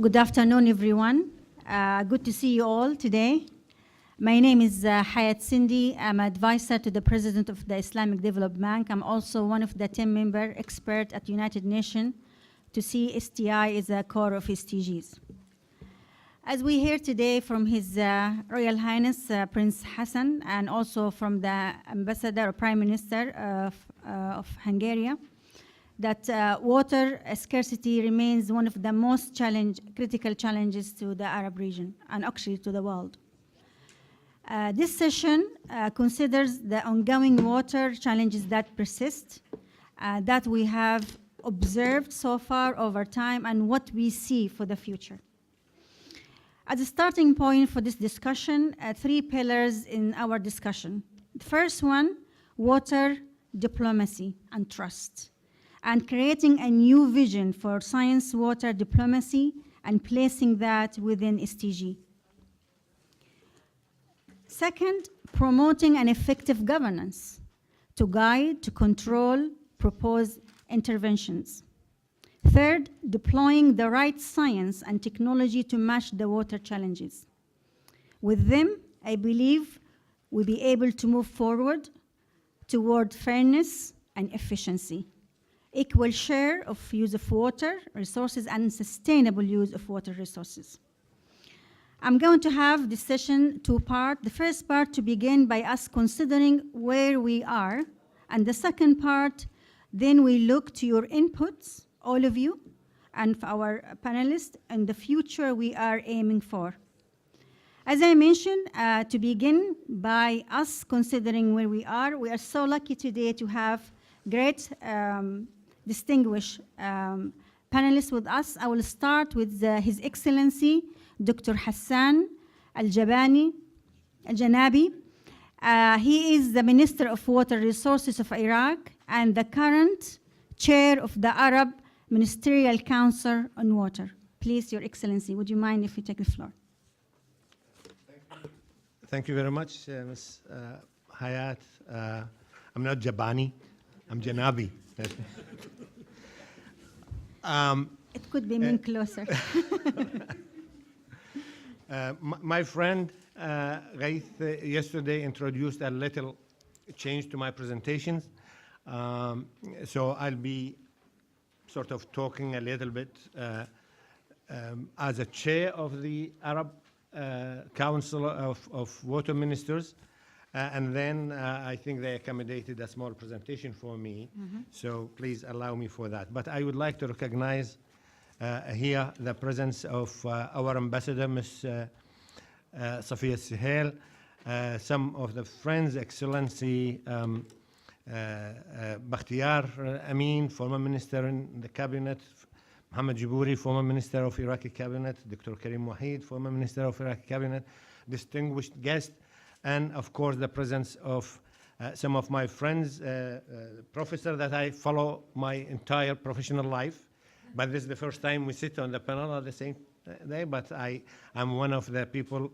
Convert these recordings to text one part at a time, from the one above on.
Good afternoon, everyone. Good to see you all today. My name is Hayat Sindi. I'm advisor to the President of the Islamic Development Bank. I'm also one of the team member expert at United Nations to see STI as a core of SDGs. As we hear today from His Royal Highness Prince Hassan, and also from the Ambassador or Prime Minister of Hungary, that water scarcity remains one of the most critical challenges to the Arab region and actually to the world. This session considers the ongoing water challenges that persist, that we have observed so far over time, and what we see for the future. As a starting point for this discussion, three pillars in our discussion. The first one, water diplomacy and trust, and creating a new vision for science water diplomacy and placing that within SDG. Second, promoting an effective governance to guide, to control, propose interventions. Third, deploying the right science and technology to match the water challenges. With them, I believe we'll be able to move forward toward fairness and efficiency, equal share of use of water resources, and sustainable use of water resources. I'm going to have this session two-part. The first part to begin by us considering where we are, and the second part, then we look to your inputs, all of you, and for our panelists, and the future we are aiming for. As I mentioned, to begin by us considering where we are so lucky today to have great distinguished panelists with us. I will start with His Excellency, Dr. Hassan Al-Janabi. He is the Minister of Water Resources of Iraq and the current chair of the Arab Ministerial Council on Water. Please, Your Excellency, would you mind if you take the floor? Thank you very much, Ms. Hayat. I'm not Jabani, I'm Janabi. It could be mean closer. My friend Gaith yesterday introduced a little change to my presentations. So I'll be sort of talking a little bit as a chair of the Arab Council of Water Ministers. And then I think they accommodated a small presentation for me. So please allow me for that. But I would like to recognize here the presence of our ambassador, Ms. Safiya Sahel, some of the friends, Excellency Bakhtiyar Amin, former minister in the cabinet, Mohammed Jabouri, former minister of Iraqi cabinet, Dr. Karim Wahid, former minister of Iraqi cabinet, distinguished guests, and of course the presence of some of my friends, professor that I follow my entire professional life, but this is the first time we sit on the panel at the same day, but I'm one of the people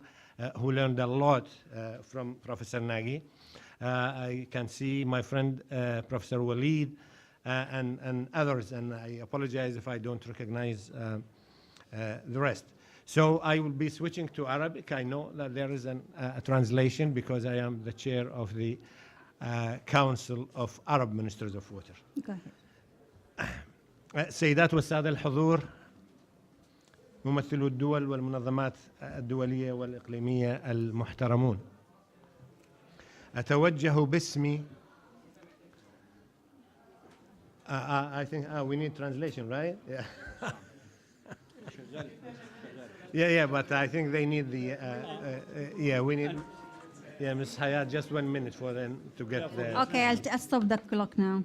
who learned a lot from Professor Nagy. I can see my friend Professor Waleed and others, and I apologize if I don't recognize the rest. So I will be switching to Arabic. I know that there is a translation because I am the chair of the Council of Arab Ministers of Water. Go ahead. سيدات والسادة الحضور، ممثلو الدول والمنظمات الدولية والإقليمية المحترمون، أتوجه باسمي. I think we need translation, right? Yeah. Yeah, but I think they need the, yeah, we need, yeah, Ms. Hayat, just 1 minute for them to get there. Okay, I'll stop the clock now.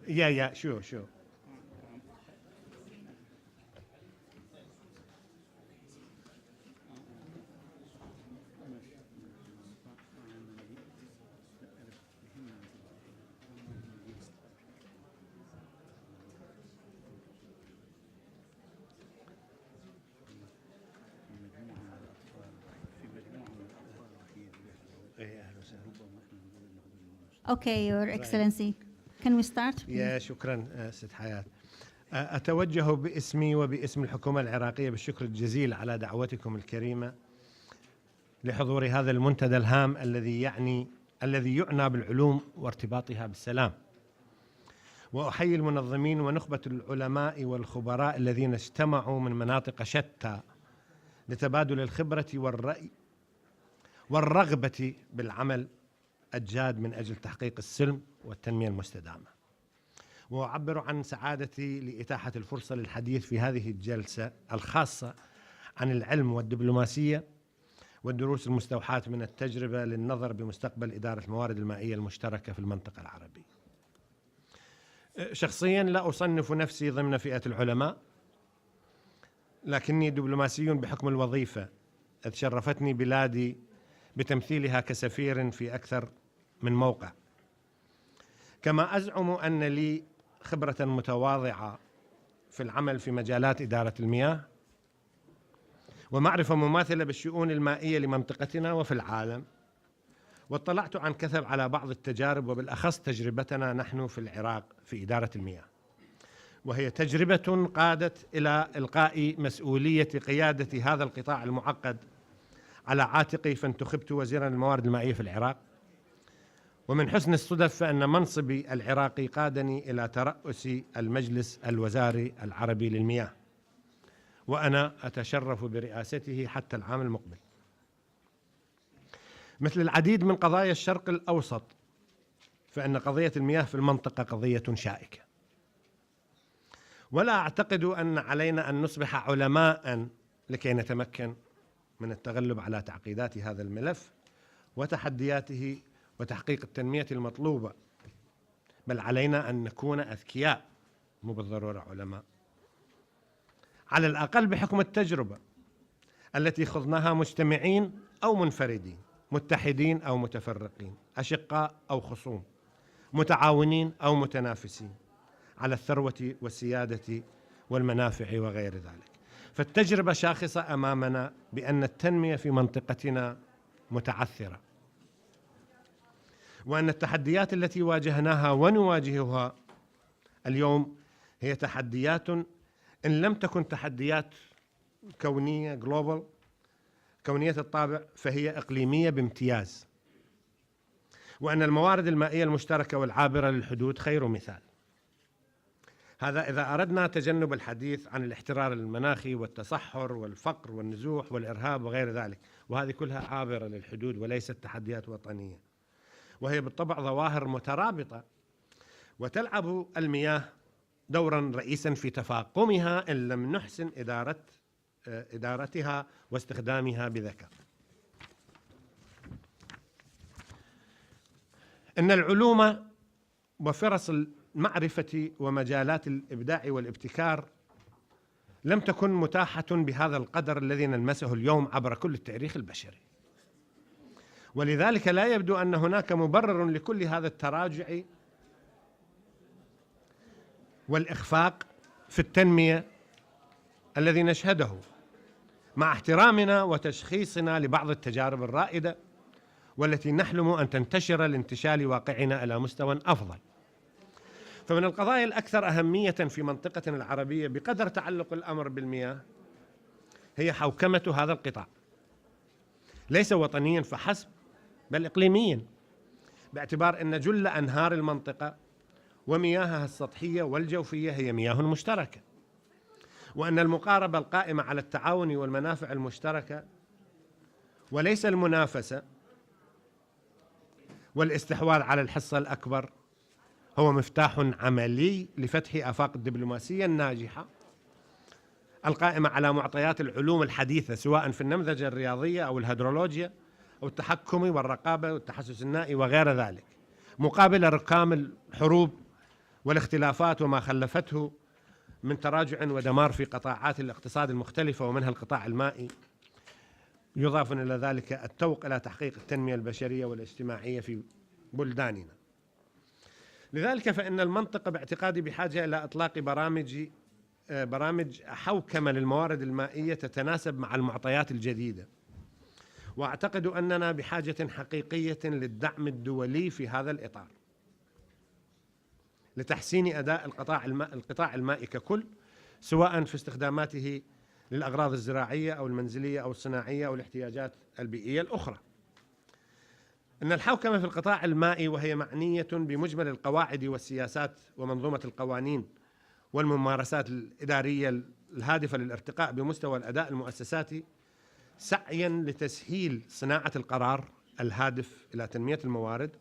Yeah, sure. Okay, Your Excellency. Can we start? please? يا شكرا ست حياة. أتوجه باسمي وباسم الحكومة العراقية بالشكر الجزيل على دعوتكم الكريمة لحضور هذا المنتدى الهام الذي يعنى بالعلوم وارتباطها بالسلام. وأحيي المنظمين ونخبة العلماء والخبراء الذين اجتمعوا من مناطق شتى لتبادل الخبرة والرأي والرغبة بالعمل الجاد من أجل تحقيق السلم والتنمية المستدامة. وأعبر عن سعادتي لإتاحة الفرصة للحديث في هذه الجلسة الخاصة عن العلم والدبلوماسية والدروس المستوحاة من التجربة للنظر بمستقبل إدارة الموارد المائية المشتركة في المنطقة العربية. شخصيا لا أصنف نفسي ضمن فئة العلماء، لكني دبلوماسي بحكم الوظيفة، إذ شرفتني بلادي بتمثيلها كسفير في أكثر من موقع. كما أزعم أن لي خبرة متواضعة في العمل في مجالات إدارة المياه ومعرفة مماثلة بالشؤون المائية لمنطقتنا وفي العالم، واطلعت عن كثب على بعض التجارب وبالأخص تجربتنا نحن في العراق في إدارة المياه، وهي تجربة قادت إلى إلقاء مسؤولية قيادة هذا القطاع المعقد على عاتقي، فانتخبت وزيرا للموارد المائية في العراق. ومن حسن الصدف فإن منصبي العراقي قادني إلى ترأس المجلس الوزاري العربي للمياه، وأنا أتشرف برئاسته حتى العام المقبل. مثل العديد من قضايا الشرق الأوسط، فإن قضية المياه في المنطقة قضية شائكة، ولا أعتقد أن علينا أن نصبح علماء لكي نتمكن من التغلب على تعقيدات هذا الملف وتحدياته وتحقيق التنمية المطلوبة، بل علينا أن نكون أذكياء مو بالضرورة علماء، على الأقل بحكم التجربة التي خضناها مجتمعين أو منفردين، متحدين أو متفرقين، أشقاء أو خصوم، متعاونين أو متنافسين على الثروة والسيادة والمنافع وغير ذلك. فالتجربة شاخصة أمامنا بأن التنمية في منطقتنا متعثرة، وأن التحديات التي واجهناها ونواجهها اليوم هي تحديات إن لم تكن تحديات كونية global كونية الطابع فهي إقليمية بامتياز، وأن الموارد المائية المشتركة والعابرة للحدود خير مثال. هذا إذا أردنا تجنب الحديث عن الاحترار المناخي والتصحر والفقر والنزوح والإرهاب وغير ذلك، وهذه كلها عابرة للحدود وليست تحديات وطنية، وهي بالطبع ظواهر مترابطة، وتلعب المياه دورا رئيسا في تفاقمها إن لم نحسن إدارتها واستخدامها بذكاء. إن العلوم وفرص المعرفة ومجالات الإبداع والابتكار لم تكن متاحة بهذا القدر الذي نلمسه اليوم عبر كل التاريخ البشري، ولذلك لا يبدو أن هناك مبرر لكل هذا التراجع والإخفاق في التنمية الذي نشهده، مع احترامنا وتشخيصنا لبعض التجارب الرائدة والتي نحلم أن تنتشر لانتشال واقعنا إلى مستوى أفضل. فمن القضايا الأكثر أهمية في منطقتنا العربية بقدر تعلق الأمر بالمياه هي حوكمة هذا القطاع، ليس وطنيا فحسب بل إقليميا، باعتبار أن جل أنهار المنطقة ومياهها السطحية والجوفية هي مياه مشتركة، وأن المقاربة القائمة على التعاون والمنافع المشتركة وليس المنافسة والاستحواذ على الحصة الأكبر هو مفتاح عملي لفتح آفاق الدبلوماسية الناجحة القائمة على معطيات العلوم الحديثة، سواء في النمذجة الرياضية أو الهيدرولوجيا أو التحكم والرقابة والتحسس النائي وغير ذلك، مقابل ركام الحروب والاختلافات وما خلفته من تراجع ودمار في قطاعات الاقتصاد المختلفة ومنها القطاع المائي، يضاف إلى ذلك التوق إلى تحقيق التنمية البشرية والاجتماعية في بلداننا. لذلك فإن المنطقة باعتقادي بحاجة إلى إطلاق برامج حوكمة للموارد المائية تتناسب مع المعطيات الجديدة، وأعتقد أننا بحاجة حقيقية للدعم الدولي في هذا الإطار لتحسين أداء القطاع المائي ككل، سواء في استخداماته للأغراض الزراعية أو المنزلية أو الصناعية أو الاحتياجات البيئية الأخرى. إن الحوكمة في القطاع المائي وهي معنية بمجمل القواعد والسياسات ومنظومة القوانين والممارسات الإدارية الهادفة للارتقاء بمستوى الأداء المؤسساتي، سعيا لتسهيل صناعة القرار الهادف إلى تنمية الموارد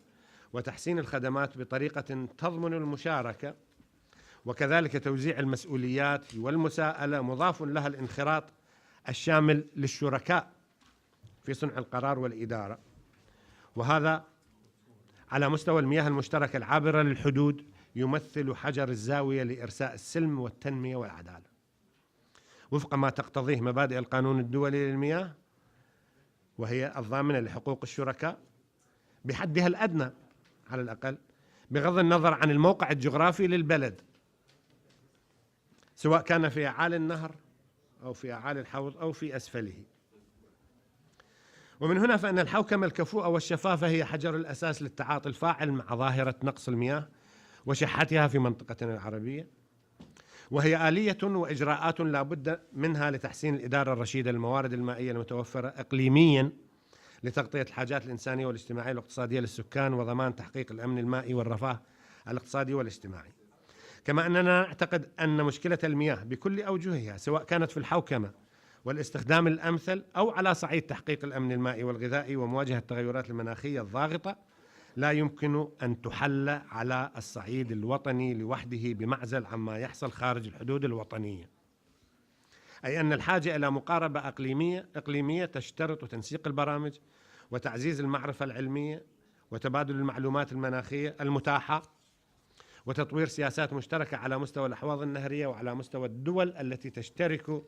وتحسين الخدمات بطريقة تضمن المشاركة، وكذلك توزيع المسؤوليات والمساءلة، مضاف لها الانخراط الشامل للشركاء في صنع القرار والإدارة، وهذا على مستوى المياه المشتركة العابرة للحدود يمثل حجر الزاوية لإرساء السلم والتنمية والعدالة وفق ما تقتضيه مبادئ القانون الدولي للمياه، وهي الضامنة لحقوق الشركاء بحدها الأدنى على الأقل، بغض النظر عن الموقع الجغرافي للبلد، سواء كان في أعالي النهر أو في أعالي الحوض أو في أسفله. ومن هنا فإن الحوكمة الكفؤة والشفافة هي حجر الأساس للتعاطي الفاعل مع ظاهرة نقص المياه وشحتها في منطقتنا العربية، وهي آلية وإجراءات لا بد منها لتحسين الإدارة الرشيدة للموارد المائية المتوفرة إقليميا لتغطية الحاجات الإنسانية والاجتماعية والاقتصادية للسكان وضمان تحقيق الأمن المائي والرفاه الاقتصادي والاجتماعي. كما أننا نعتقد أن مشكلة المياه بكل أوجهها، سواء كانت في الحوكمة والاستخدام الأمثل أو على صعيد تحقيق الأمن المائي والغذائي ومواجهة التغيرات المناخية الضاغطة، لا يمكن أن تحل على الصعيد الوطني لوحده بمعزل عما يحصل خارج الحدود الوطنية. أي أن الحاجة إلى مقاربة إقليمية تشترط تنسيق البرامج وتعزيز المعرفة العلمية وتبادل المعلومات المناخية المتاحة وتطوير سياسات مشتركة على مستوى الأحواض النهرية وعلى مستوى الدول التي تشترك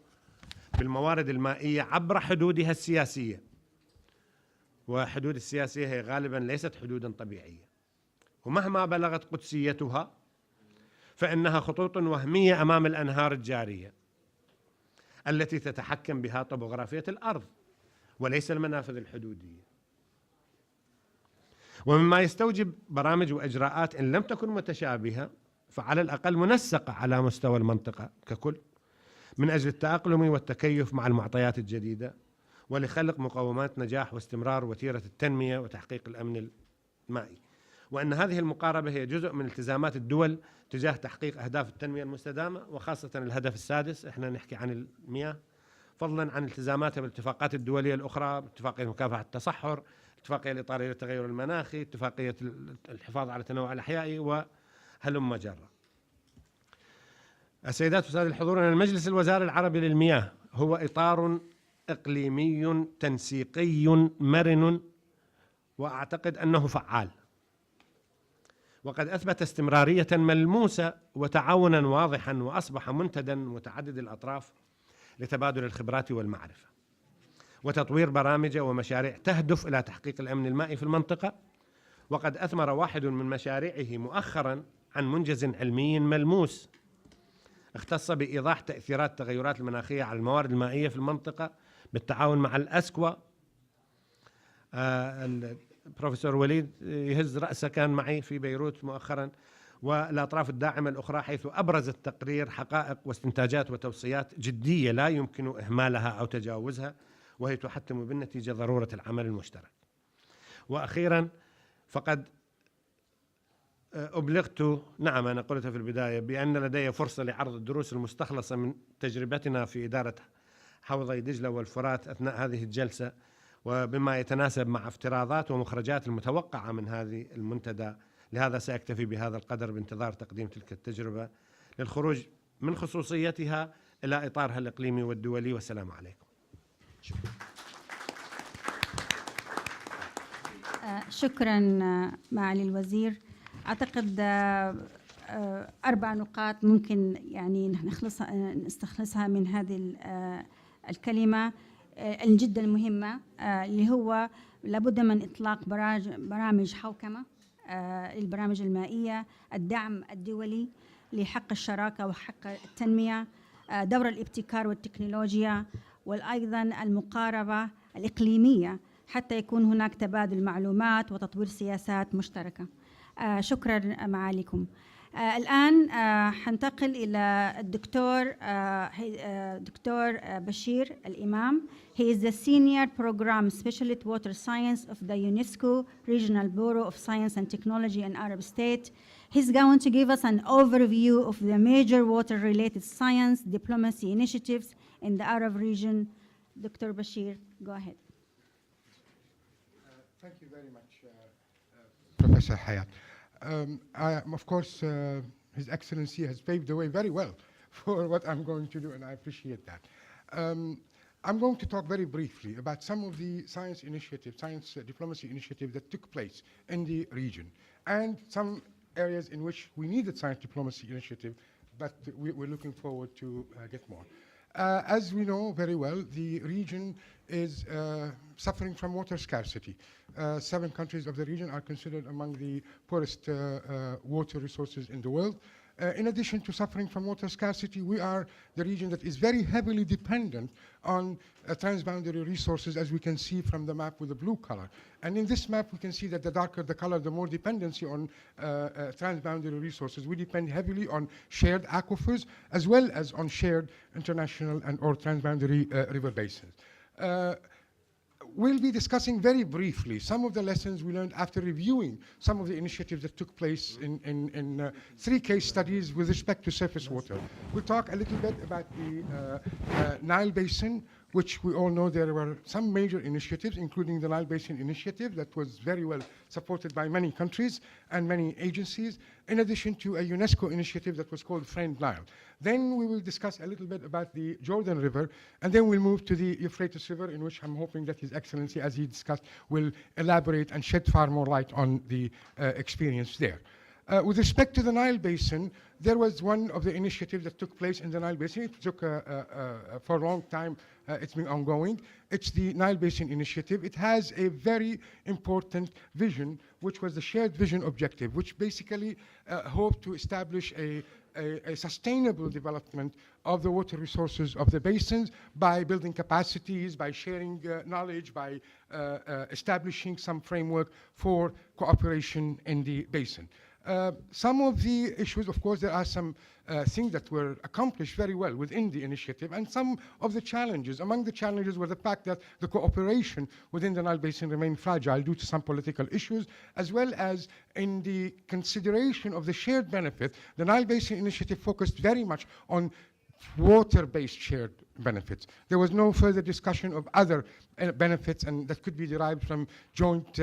بالموارد المائية عبر حدودها السياسية. وحدود السياسية هي غالبا ليست حدودا طبيعية، ومهما بلغت قدسيتها فإنها خطوط وهمية أمام الأنهار الجارية التي تتحكم بها طبوغرافية الأرض وليس المنافذ الحدودية، ومما يستوجب برامج وإجراءات إن لم تكن متشابهة فعلى الأقل منسقة على مستوى المنطقة ككل من أجل التأقلم والتكيف مع المعطيات الجديدة ولخلق مقومات نجاح واستمرار وتيرة التنمية وتحقيق الأمن المائي. وأن هذه المقاربة هي جزء من التزامات الدول تجاه تحقيق أهداف التنمية المستدامة، وخاصة الهدف السادس، احنا نحكي عن المياه، فضلا عن التزاماتها بالاتفاقات الدولية الأخرى، اتفاقية مكافحة التصحر، اتفاقية الإطارية للتغير المناخي، اتفاقية الحفاظ على التنوع الأحيائي، وهلم جرة. السيدات والسادة الحضور، أن المجلس الوزاري العربي للمياه هو إطار إقليمي تنسيقي مرن، وأعتقد أنه فعال، وقد أثبت استمرارية ملموسة وتعاونا واضحا، وأصبح منتدى متعدد الأطراف لتبادل الخبرات والمعرفة وتطوير برامج ومشاريع تهدف إلى تحقيق الأمن المائي في المنطقة. وقد أثمر واحد من مشاريعه مؤخرا عن منجز علمي ملموس اختص بإيضاح تأثيرات التغيرات المناخية على الموارد المائية في المنطقة بالتعاون مع الأسكوا. البروفيسور وليد يهز رأسه كان معي في بيروت مؤخرا، والأطراف الداعمة الأخرى، حيث أبرز التقرير حقائق واستنتاجات وتوصيات جدية لا يمكن إهمالها أو تجاوزها، وهي تحتم بالنتيجة ضرورة العمل المشترك. وأخيرا فقد أبلغت، نعم أنا قلتها في البداية، بأن لدي فرصة لعرض الدروس المستخلصة من تجربتنا في إدارة حوضي دجلة والفرات أثناء هذه الجلسة، وبما يتناسب مع افتراضات ومخرجات المتوقعة من هذه المنتدى. لهذا سأكتفي بهذا القدر بانتظار تقديم تلك التجربة للخروج من خصوصيتها إلى إطارها الإقليمي والدولي. والسلام عليكم. شكرا معالي الوزير. أعتقد 4 نقاط ممكن يعني نستخلصها من هذه الكلمة جدا مهمة، اللي هو لابد من إطلاق برامج حوكمة للبرامج المائية، الدعم الدولي لحق الشراكة وحق التنمية، دور الابتكار والتكنولوجيا، وأيضا المقاربة الإقليمية حتى يكون هناك تبادل معلومات وتطوير سياسات مشتركة. شكرا معاليكم. الآن حنتقل إلى دكتور بشير الإمام. He is the Senior Program Specialist Water Science of the UNESCO Regional Bureau of Science and Technology in Arab State. He's going to give us an overview of the major water-related science diplomacy initiatives in the Arab region. Dr. Bashir, go ahead. Thank you very much, Professor Hayat. Of course, His Excellency has paved the way very well for what I'm going to do, and I appreciate that. I'm going to talk very briefly about some of the science initiatives, science diplomacy initiatives that took place in the region, and some areas in which we needed science diplomacy initiative, but we're looking forward to get more. As we know very well, the region is suffering from water scarcity. 7 countries of the region are considered among the poorest water resources in the world. In addition to suffering from water scarcity, we are the region that is very heavily dependent on transboundary resources, as we can see from the map with the blue color. And in this map, we can see that the darker the color, the more dependency on transboundary resources. We depend heavily on shared aquifers, as well as on shared international and or transboundary river basins. We'll be discussing very briefly some of the lessons we learned after reviewing some of the initiatives that took place in 3 case studies with respect to surface water. We'll talk a little bit about the Nile Basin, which we all know there were some major initiatives, including the Nile Basin Initiative that was very well supported by many countries and many agencies, in addition to a UNESCO initiative that was called Friend Nile. Then we will discuss a little bit about the Jordan River, and then we'll move to the Euphrates River, in which I'm hoping that His Excellency, as he discussed, will elaborate and shed far more light on the experience there. With respect to the Nile Basin, there was one of the initiatives that took place in the Nile Basin. It took for a long time, it's been ongoing. It's the Nile Basin Initiative. It has a very important vision, which was the shared vision objective, which basically hoped to establish a sustainable development of the water resources of the basins by building capacities, by sharing knowledge, by establishing some framework for cooperation in the basin. Some of the issues, of course, there are some things that were accomplished very well within the initiative, and some of the challenges. Among the challenges were the fact that the cooperation within the Nile Basin remained fragile due to some political issues, as well as in the consideration of the shared benefit. The Nile Basin Initiative focused very much on water-based shared benefits. There was no further discussion of other benefits and that could be derived from joint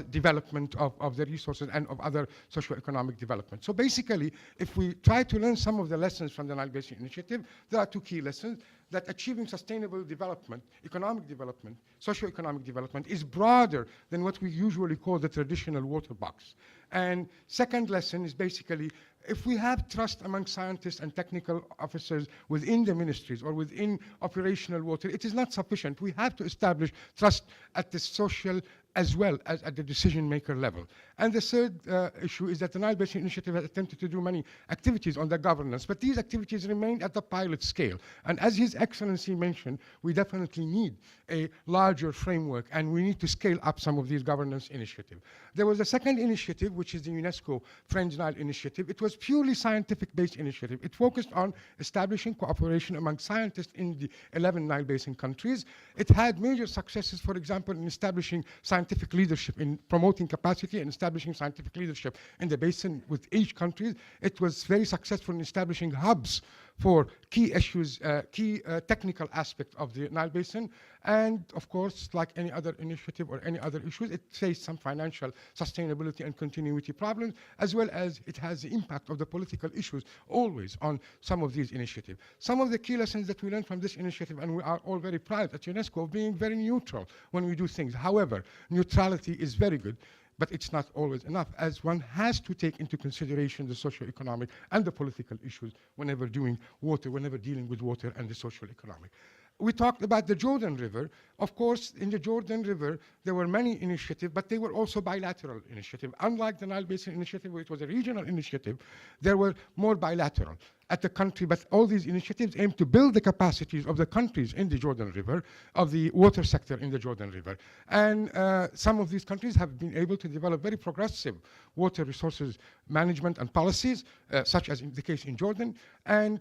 development of the resources and of other socio-economic development. So basically, if we try to learn some of the lessons from the Nile Basin Initiative, there are 2 key lessons: that achieving sustainable development, economic development, socio-economic development is broader than what we usually call the traditional water box. And second lesson is basically, if we have trust among scientists and technical officers within the ministries or within operational water, it is not sufficient. We have to establish trust at the social as well as at the decision-maker level. And the third issue is that the Nile Basin Initiative has attempted to do many activities on the governance, but these activities remain at the pilot scale. And as His Excellency mentioned, we definitely need a larger framework, and we need to scale up some of these governance initiatives. There was a second initiative, which is the UNESCO Friends Nile Initiative. It was purely scientific-based initiative. It focused on establishing cooperation among scientists in the 11 Nile Basin countries. It had major successes, for example, in establishing scientific leadership, in promoting capacity and establishing scientific leadership in the basin with each country. It was very successful in establishing hubs for key issues, key technical aspects of the Nile Basin. And of course, like any other initiative or any other issues, it faced some financial sustainability and continuity problems, as well as it has the impact of the political issues always on some of these initiatives. Some of the key lessons that we learned from this initiative, and we are all very proud at UNESCO of being very neutral when we do things. However, neutrality is very good, but it's not always enough, as one has to take into consideration the socio-economic and the political issues whenever doing water, whenever dealing with water and the socio-economic. We talked about the Jordan River. Of course, in the Jordan River, there were many initiatives, but they were also bilateral initiatives. Unlike the Nile Basin Initiative, where it was a regional initiative, there were more bilateral. at the country, but all these initiatives aim to build the capacities of the countries in the Jordan River, of the water sector in the Jordan River. And some of these countries have been able to develop very progressive water resources management and policies, such as in the case in Jordan. And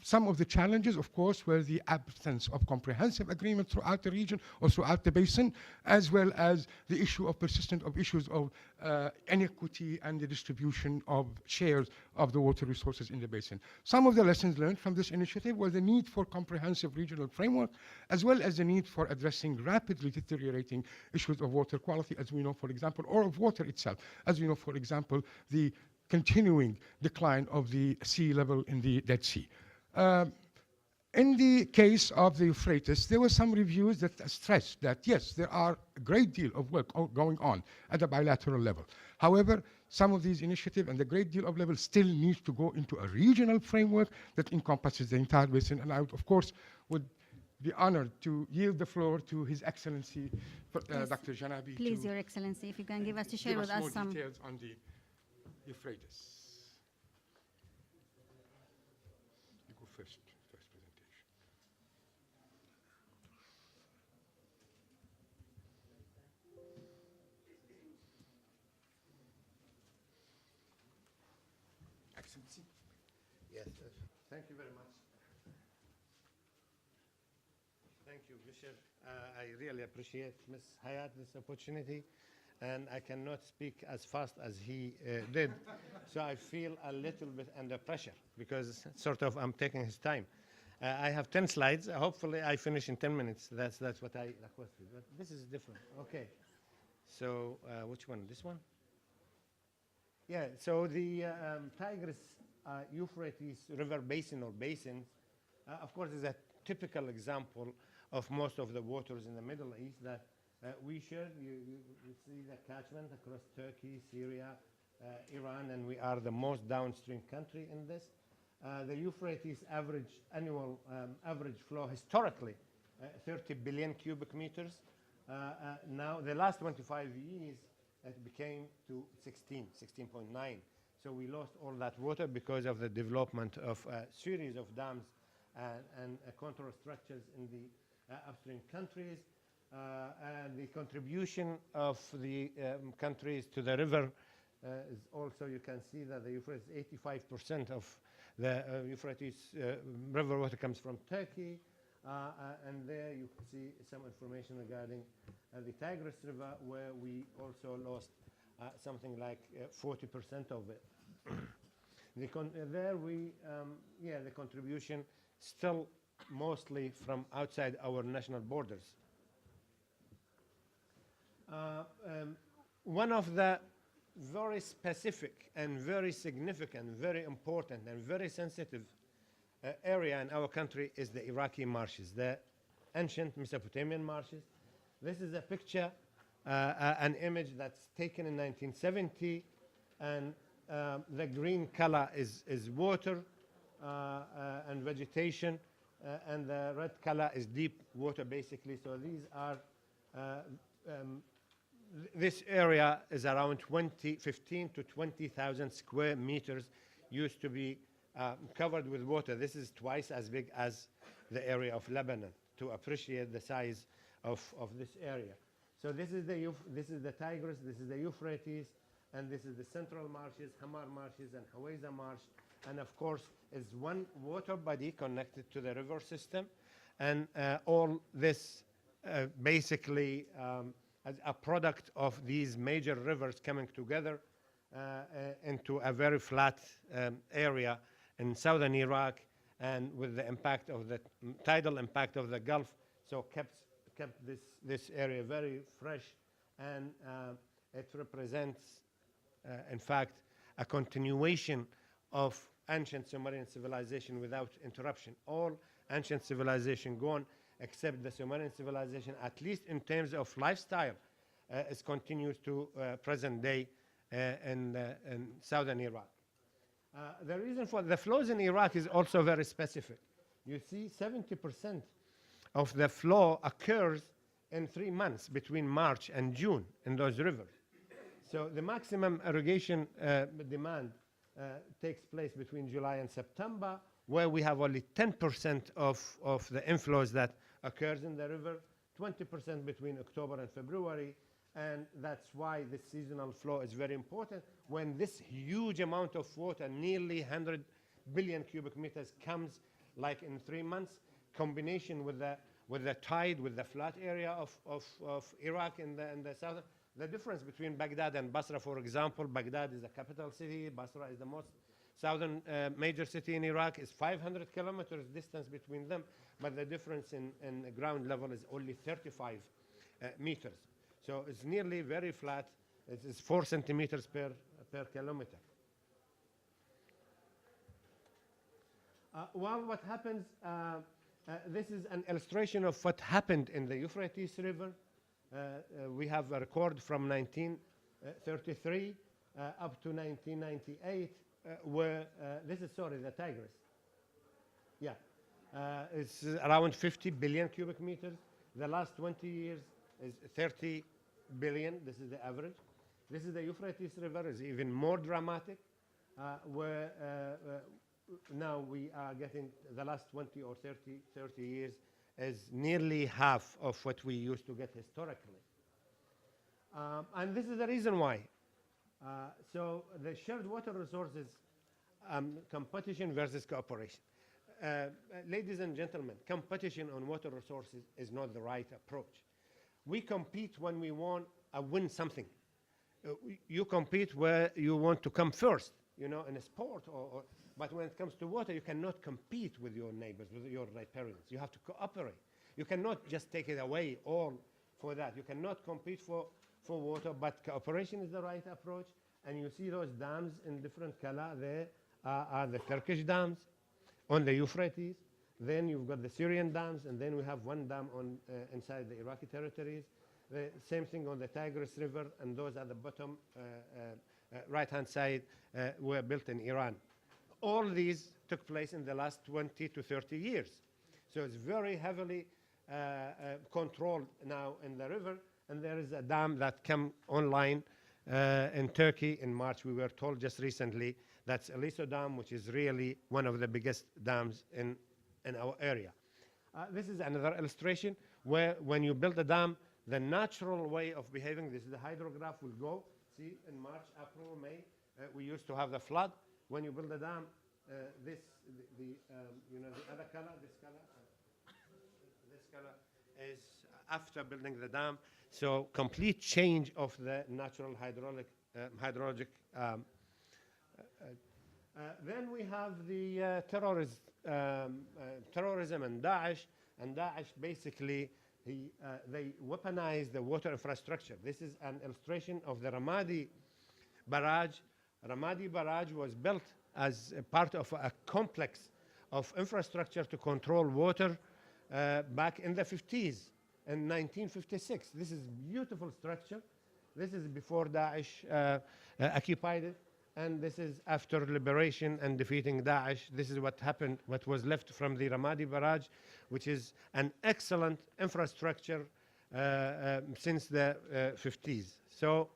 some of the challenges, of course, were the absence of comprehensive agreement throughout the region or throughout the basin, as well as the issue of persistent of issues of inequity and the distribution of shares of the water resources in the basin. Some of the lessons learned from this initiative were the need for comprehensive regional framework, as well as the need for addressing rapidly deteriorating issues of water quality, as we know, for example, or of water itself, as we know, for example, the continuing decline of the sea level in the Dead Sea. In the case of the Euphrates, there were some reviews that stressed that, yes, there are a great deal of work going on at a bilateral level. However, some of these initiatives and the great deal of level still needs to go into a regional framework that encompasses the entire basin. And I, of course, would be honored to yield the floor to His Excellency, Dr. Janabi. Please, Your Excellency, if you can give us to share give with us us more some. details on the Euphrates. You go first presentation. Excellency. Yes, thank you very much. Thank you, Bishop. I really appreciate Ms. Hayat this opportunity, and I cannot speak as fast as he did, so I feel a little bit under pressure because sort of I'm taking his time. I have 10 slides. Hopefully, I finish in 10 minutes. That's what I requested. But this is different. Okay. So which one? This one? Yeah. So the Tigris-Euphrates River Basin or basins, of course, is a typical example of most of the waters in the Middle East that we share. You see the catchment across Turkey, Syria, Iran, and we are the most downstream country in this. The Euphrates annual average flow historically 30 billion cubic meters. Now the last 25 years it became to 16.9. So we lost all that water because of the development of a series of dams and control structures in the upstream countries. And the contribution of the countries to the river is also, you can see that the Euphrates, 85% of the Euphrates river water comes from Turkey. And there you see some information regarding the Tigris River, where we also lost something like 40% of it. The contribution still mostly from outside our national borders. One of the very specific and very significant, very important and very sensitive area in our country is the Iraqi marshes, the ancient Mesopotamian marshes. This is a picture, an image that's taken in 1970, and the green color is water and vegetation, and the red color is deep water, basically. So these are, this area is around 15 to 20,000 square meters, used to be covered with water. This is twice as big as the area of Lebanon, to appreciate the size of this area. So this is the Tigris, this is the Euphrates, and this is the central marshes, Hamar marshes and Hawaiza marsh. And of course, is one water body connected to the river system. And all this basically as a product of these major rivers coming together into a very flat area in southern Iraq, and with the impact of the tidal impact of the Gulf, so kept this area very fresh, and it represents, in fact, a continuation of ancient Sumerian civilization without interruption. All ancient civilization gone, except the Sumerian civilization, at least in terms of lifestyle, is continued to present day in southern Iraq. The reason for the flows in Iraq is also very specific. You see 70% of the flow occurs in 3 months between March and June in those rivers. So the maximum irrigation demand takes place between July and September, where we have only 10% of the inflows that occurs in the river, 20% between October and February, and that's why this seasonal flow is very important. When this huge amount of water, nearly 100 billion cubic meters, comes like in 3 months, combination with the tide, with the flat area of Iraq in the south. The difference between Baghdad and Basra, for example, Baghdad is the capital city, Basra is the most southern major city in Iraq, is 500 kilometers distance between them, but the difference in ground level is only 35 meters. So it's nearly very flat. It's 4 centimeters per kilometer. Well, what happens, this is an illustration of what happened in the Euphrates River. We have a record from 1933 up to 1998, where this is, sorry, the Tigris. Yeah, it's around 50 billion cubic meters. The last 20 years is 30 billion. This is the average. This is the Euphrates River, is even more dramatic, where now we are getting the last 20 or 30 years is nearly half of what we used to get historically. And this is the reason why. So the shared water resources, competition versus cooperation. Ladies and gentlemen, competition on water resources is not the right approach. We compete when we want to win something. You compete where you want to come first, you know, in a sport, but when it comes to water, you cannot compete with your neighbors, with your riparians. You have to cooperate. You cannot just take it away all for that. You cannot compete for water, but cooperation is the right approach. And you see those dams in different color. There are the Turkish dams on the Euphrates. Then you've got the Syrian dams, and then we have one dam on inside the Iraqi territories. The same thing on the Tigris River, and those at the bottom right-hand side were built in Iran. All these took place in the last 20 to 30 years. So it's very heavily controlled now in the river, and there is a dam that came online in Turkey in March. We were told just recently that's Eliso Dam, which is really one of the biggest dams in our area. This is another illustration where when you build a dam, the natural way of behaving, this is the hydrograph will go, see, in March, April, May, we used to have the flood. When you build a dam, you know, the other color, this color is after building the dam. So complete change of the natural hydrologic. Then we have the terrorism and Daesh. And Daesh basically, they weaponize the water infrastructure. This is an illustration of the Ramadi barrage. Ramadi barrage was built as a part of a complex of infrastructure to control water back in the 50s, in 1956. This is beautiful structure. This is before Daesh occupied it, and this is after liberation and defeating Daesh. This is what happened, what was left from the Ramadi barrage, which is an excellent infrastructure since the 50s. So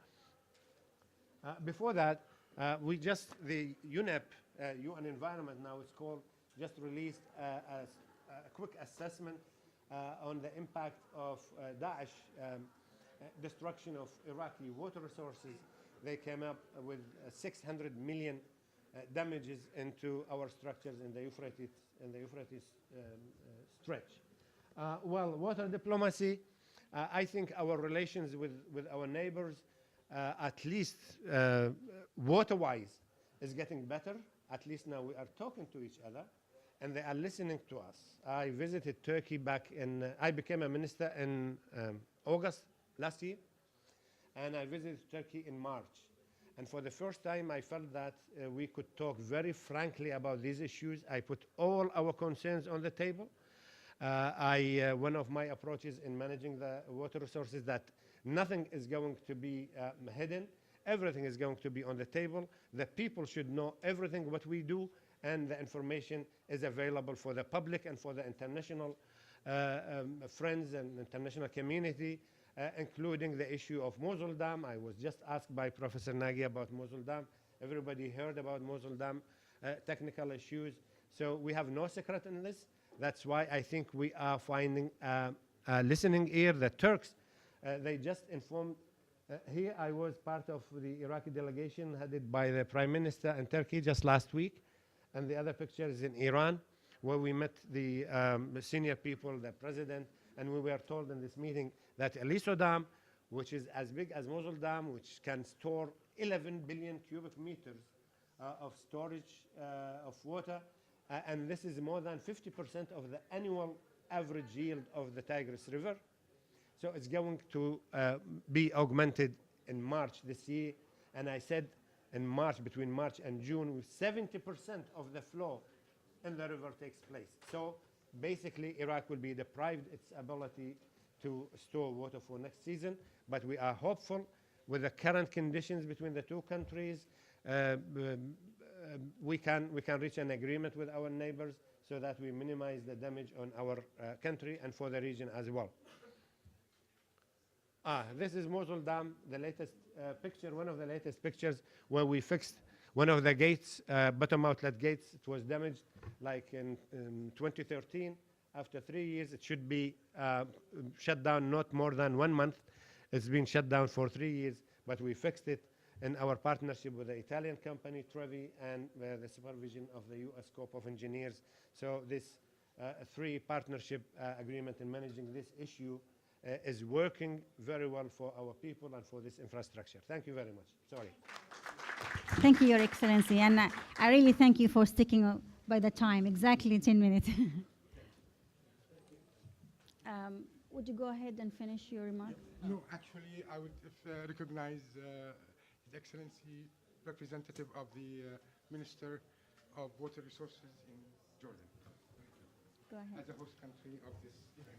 before that, the UNEP, UN Environment now it's called, just released a quick assessment on the impact of Daesh destruction of Iraqi water resources. They came up with 600 million damages into our structures in the Euphrates stretch. Well, water diplomacy, I think our relations with our neighbors, at least water-wise, is getting better. At least now we are talking to each other, and they are listening to us. I visited Turkey I became a minister in August last year, and I visited Turkey in March. And for the first time, I felt that we could talk very frankly about these issues. I put all our concerns on the table. One of my approaches in managing the water resources that nothing is going to be hidden. Everything is going to be on the table. The people should know everything what we do, and the information is available for the public and for the international friends and international community, including the issue of Mosul Dam. I was just asked by Professor Nagy about Mosul Dam. Everybody heard about Mosul Dam technical issues. So we have no secret in this. That's why I think we are finding a listening ear. The Turks, they just informed. Here I was part of the Iraqi delegation headed by the Prime Minister in Turkey just last week. And the other picture is in Iran, where we met the senior people, the president, and we were told in this meeting that Eliso Dam, which is as big as Mosul Dam, which can store 11 billion cubic meters of storage of water, and this is more than 50% of the annual average yield of the Tigris River. So it's going to be augmented in March this year. And I said in March, between March and June, 70% of the flow in the river takes place. So basically, Iraq will be deprived its ability to store water for next season. But we are hopeful with the current conditions between the two countries, we can reach an agreement with our neighbors so that we minimize the damage on our country and for the region as well. This is Mosul Dam, the latest picture, one of the latest pictures where we fixed one of the gates, bottom outlet gates. It was damaged like in 2013. After 3 years, it should be shut down not more than 1 month. It's been shut down for 3 years, but we fixed it in our partnership with the Italian company, Trevi, and the supervision of the U.S. Corps of Engineers. So this three partnership agreement in managing this issue is working very well for our people and for this infrastructure. Thank you very much. Sorry. Thank you, Your Excellency. And I really thank you for sticking by the time, exactly 10 minutes. Would you go ahead and finish your remarks? No, actually, I would recognize His Excellency, representative of the Minister of Water Resources in Jordan, Go ahead. as a host country of this event.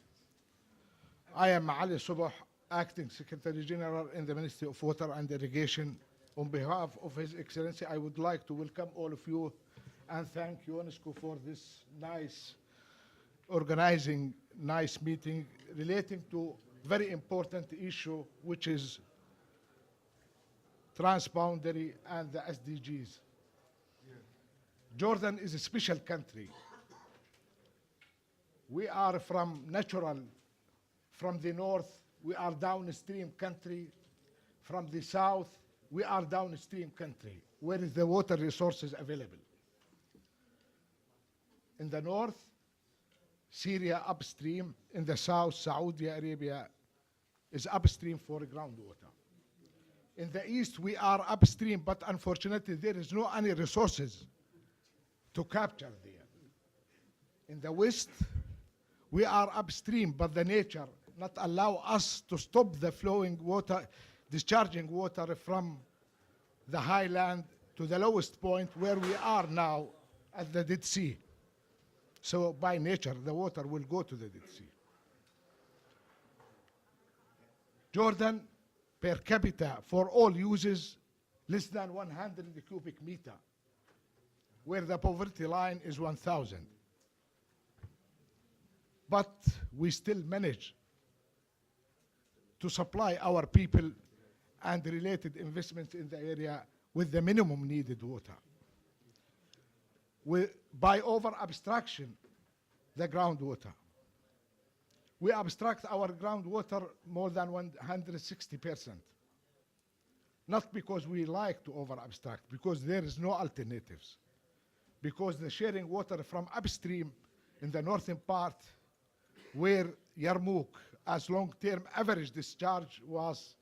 I am Ali Subah, Acting Secretary General in the Ministry of Water and Irrigation. On behalf of His Excellency, I would like to welcome all of you and thank UNESCO for this organizing nice meeting relating to very important issue, which is transboundary and the SDGs. Jordan is a special country. We are from the north, we are downstream country. From the south, we are downstream country. Where is the water resources available? In the north, Syria upstream. In the south, Saudi Arabia is upstream for groundwater. In the east, we are upstream, but unfortunately, there is no any resources to capture there. In the west, we are upstream, but the nature not allow us to stop the flowing water, discharging water from the highland to the lowest point where we are now at the Dead Sea. So by nature, the water will go to the Dead Sea. Jordan, per capita, for all uses, less than 100 cubic meter, where the poverty line is 1,000. But we still manage to supply our people and related investments in the area with the minimum needed water. By over-abstraction, the groundwater. We abstract our groundwater more than 160%. Not because we like to over-abstract, because there is no alternatives. Because the sharing water from upstream in the northern part, where Yarmouk, as long-term average discharge was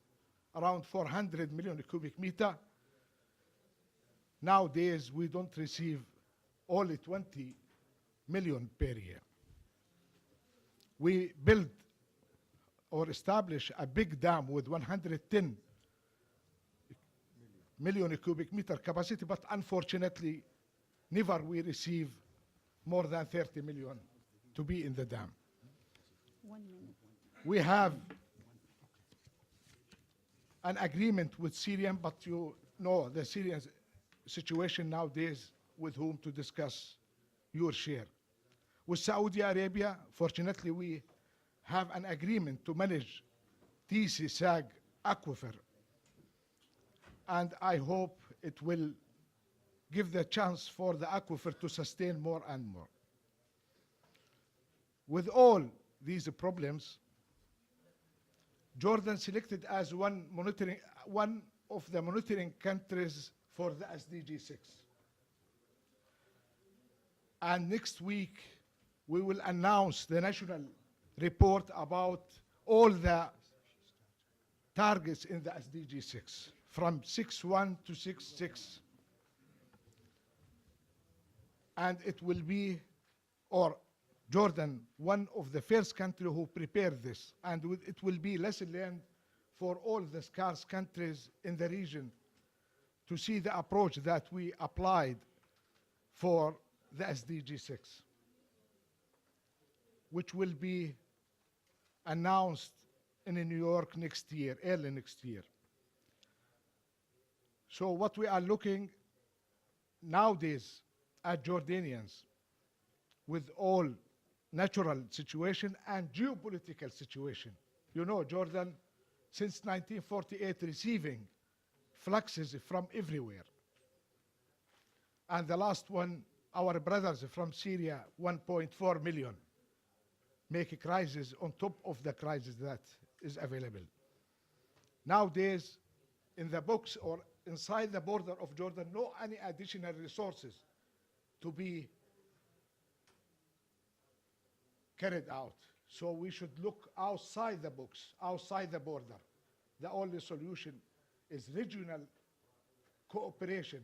around 400 million cubic meter. Nowadays, we don't receive only 20 million per year. We build or establish a big dam with 110 million cubic meter capacity, but unfortunately, never we receive more than 30 million to be in the dam. 1 minute. We have an agreement with Syrian, but you know the Syrian situation nowadays with whom to discuss your share. With Saudi Arabia, fortunately, we have an agreement to manage TC-SAG aquifer. And I hope it will give the chance for the aquifer to sustain more and more. With all these problems, Jordan selected as one of the monitoring countries for the SDG 6. And next week, we will announce the national report about all the targets in the SDG 6, from 6.1 to 6.6. And it will be, or Jordan, one of the first countries who prepared this. And it will be lesson learned for all the scarce countries in the region to see the approach that we applied for the SDG 6, which will be announced in New York next year, early next year. So what we are looking nowadays at Jordanians, with all natural situation and geopolitical situation. You know, Jordan, since 1948, receiving fluxes from everywhere. And the last one, our brothers from Syria, 1.4 million, make a crisis on top of the crisis that is available. Nowadays, in the books or inside the border of Jordan, no any additional resources to be carried out. So we should look outside the books, outside the border. The only solution is regional cooperation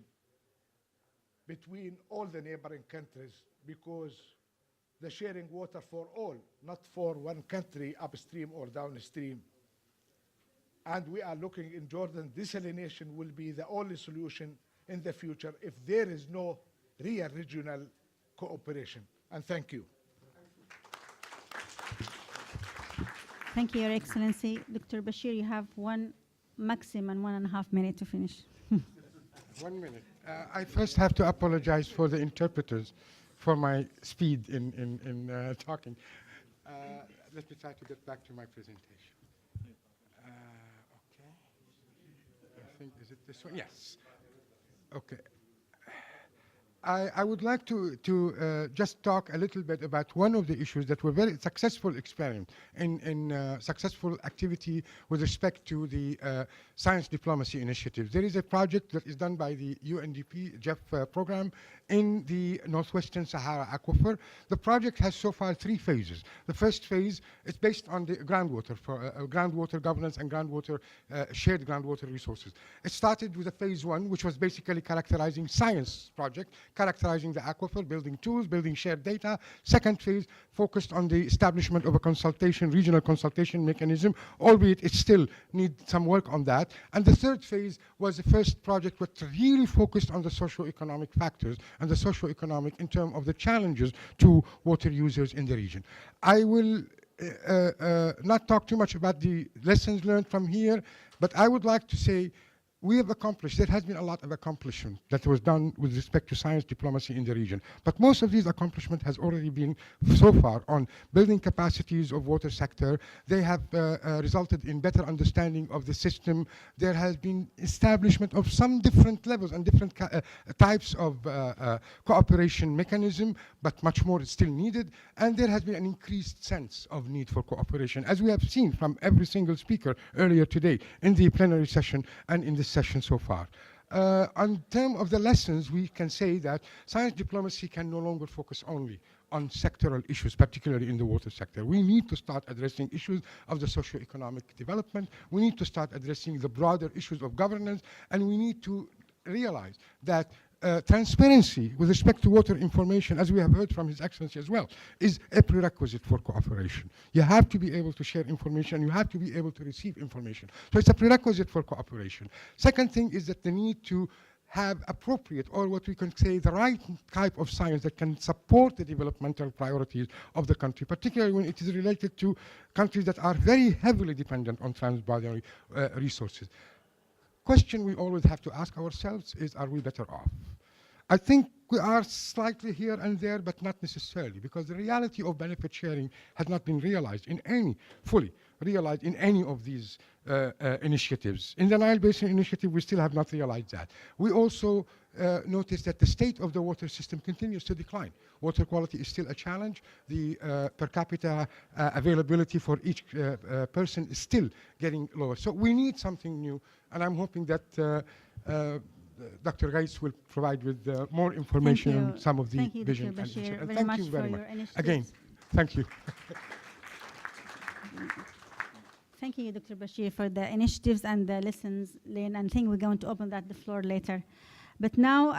between all the neighboring countries, because the sharing water for all, not for one country upstream or downstream. And we are looking in Jordan, desalination will be the only solution in the future if there is no real regional cooperation. And thank you. Thank you, Your Excellency. Dr. Bashir, you have maximum 1.5 minutes to finish. 1 minute. I first have to apologize for the interpreters for my speed in talking. Let me try to get back to my presentation. Okay. I think, is it this one? Yes. Okay. I would like to just talk a little bit about one of the issues that were very successful experiment in successful activity with respect to the science diplomacy initiative. There is a project that is done by the UNDP JEF program in the Northwestern Sahara Aquifer. The project has so far 3 phases. The first phase is based on the groundwater, for groundwater governance and groundwater shared groundwater resources. It started with a phase 1, which was basically characterizing science project, characterizing the aquifer, building tools, building shared data. Second phase focused on the establishment of a consultation, regional consultation mechanism, albeit it still needs some work on that. And the third phase was the first project which really focused on the socio-economic factors and the socio-economic in terms of the challenges to water users in the region. I will not talk too much about the lessons learned from here, but I would like to say we have accomplished, there has been a lot of accomplishment that was done with respect to science diplomacy in the region. But most of these accomplishments has already been so far on building capacities of water sector. They have resulted in better understanding of the system. There has been establishment of some different levels and different types of cooperation mechanism, but much more is still needed. And there has been an increased sense of need for cooperation, as we have seen from every single speaker earlier today in the plenary session and in the session so far. On terms of the lessons, we can say that science diplomacy can no longer focus only on sectoral issues, particularly in the water sector. We need to start addressing issues of the socio-economic development. We need to start addressing the broader issues of governance, and we need to realize that transparency with respect to water information, as we have heard from His Excellency as well, is a prerequisite for cooperation. You have to be able to share information, you have to be able to receive information. So it's a prerequisite for cooperation. Second thing is that the need to have appropriate, or what we can say, the right type of science that can support the developmental priorities of the country, particularly when it is related to countries that are very heavily dependent on transboundary resources. Question we always have to ask ourselves is, are we better off? I think we are slightly here and there, but not necessarily, because the reality of benefit sharing has not been realized in any fully realized in any of these initiatives. In the Nile Basin Initiative, we still have not realized that. We also noticed that the state of the water system continues to decline. Water quality is still a challenge. The per capita availability for each person is still getting lower. So we need something new, and I'm hoping that Dr. Ghais will provide with more information on some of the Thank you, vision Dr. and Bashir, mission. And very thank much you very for much. your initiatives. Again, thank you. Thank you, Dr. Bashir, for the initiatives and the lessons learned. And I think we're going to open the floor later. But now,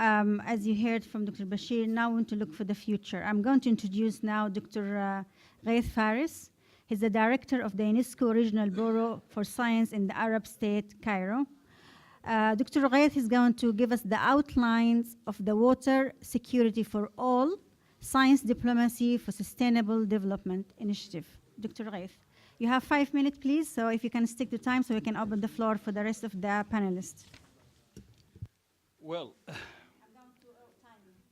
as you heard from Dr. Bashir, now we want to look for the future. I'm going to introduce now Dr. Ghaith Faris. He's the director of the UNESCO Regional Bureau for Science in the Arab state, Cairo. Dr. Ghaith is going to give us the outlines of the Water Security for All Science Diplomacy for Sustainable Development Initiative. Dr. Ghaith, you have 5 minutes, please, so if you can stick to time so we can open the floor for the rest of the panelists. Well,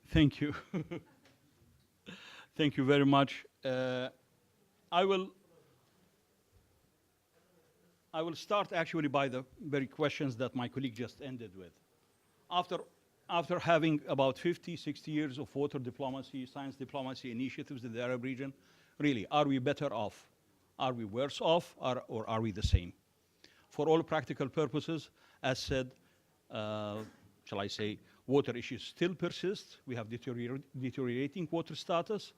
thank you. Thank you very much. I will start actually by the very questions that my colleague just ended with. After having about 50, 60 years of water diplomacy, science diplomacy initiatives in the Arab region, really, are we better off? Are we worse off, or are we the same? For all practical purposes, as said, shall I say, water issues still persist. We have deteriorating water status.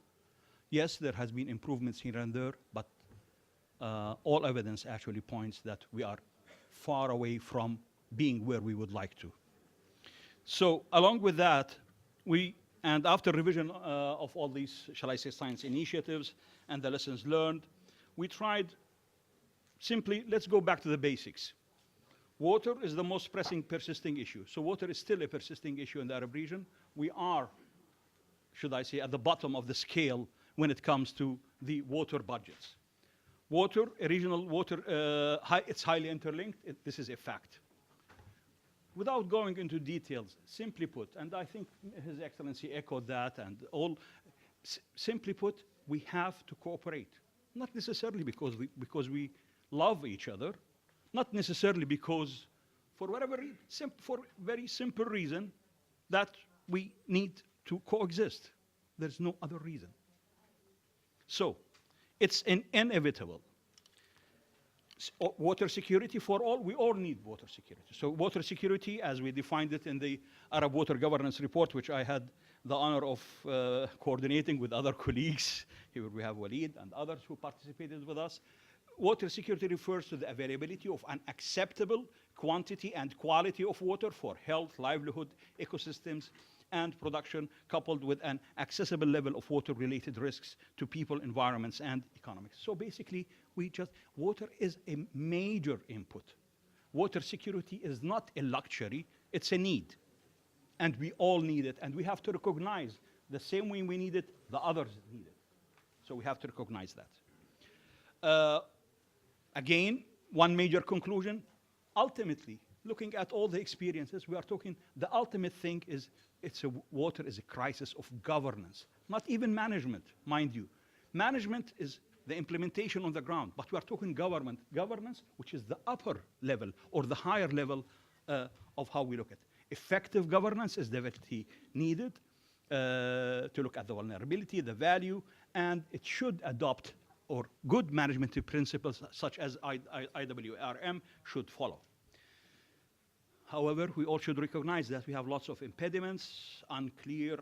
Yes, there has been improvements here and there, but all evidence actually points that we are far away from being where we would like to. So along with that, and after revision of all these, shall I say, science initiatives and the lessons learned, we tried simply, let's go back to the basics. Water is the most pressing, persisting issue. So water is still a persisting issue in the Arab region. We are, should I say, at the bottom of the scale when it comes to the water budgets. Water, regional water, it's highly interlinked. This is a fact. Without going into details, simply put, and I think His Excellency echoed that, and all, simply put, we have to cooperate. Not necessarily because we love each other, not necessarily because, for whatever for very simple reason, that we need to coexist. There's no other reason. So, it's inevitable. Water security for all, we all need water security. So water security, as we defined it in the Arab Water Governance Report, which I had the honor of coordinating with other colleagues. Here we have Walid and others who participated with us. Water security refers to the availability of an acceptable quantity and quality of water for health, livelihood, ecosystems, and production, coupled with an accessible level of water-related risks to people, environments, and economics. So basically, water is a major input. Water security is not a luxury, it's a need. And we all need it, and we have to recognize the same way we need it, the others need it. So we have to recognize that. Again, one major conclusion, ultimately, looking at all the experiences, we are talking, the ultimate thing is, water is a crisis of governance, not even management, mind you. Management is the implementation on the ground, but we are talking governance, which is the upper level or the higher level of how we look at it. Effective governance is definitely needed to look at the vulnerability, the value, and it should adopt or good management principles such as IWRM should follow. However, we all should recognize that we have lots of impediments, unclear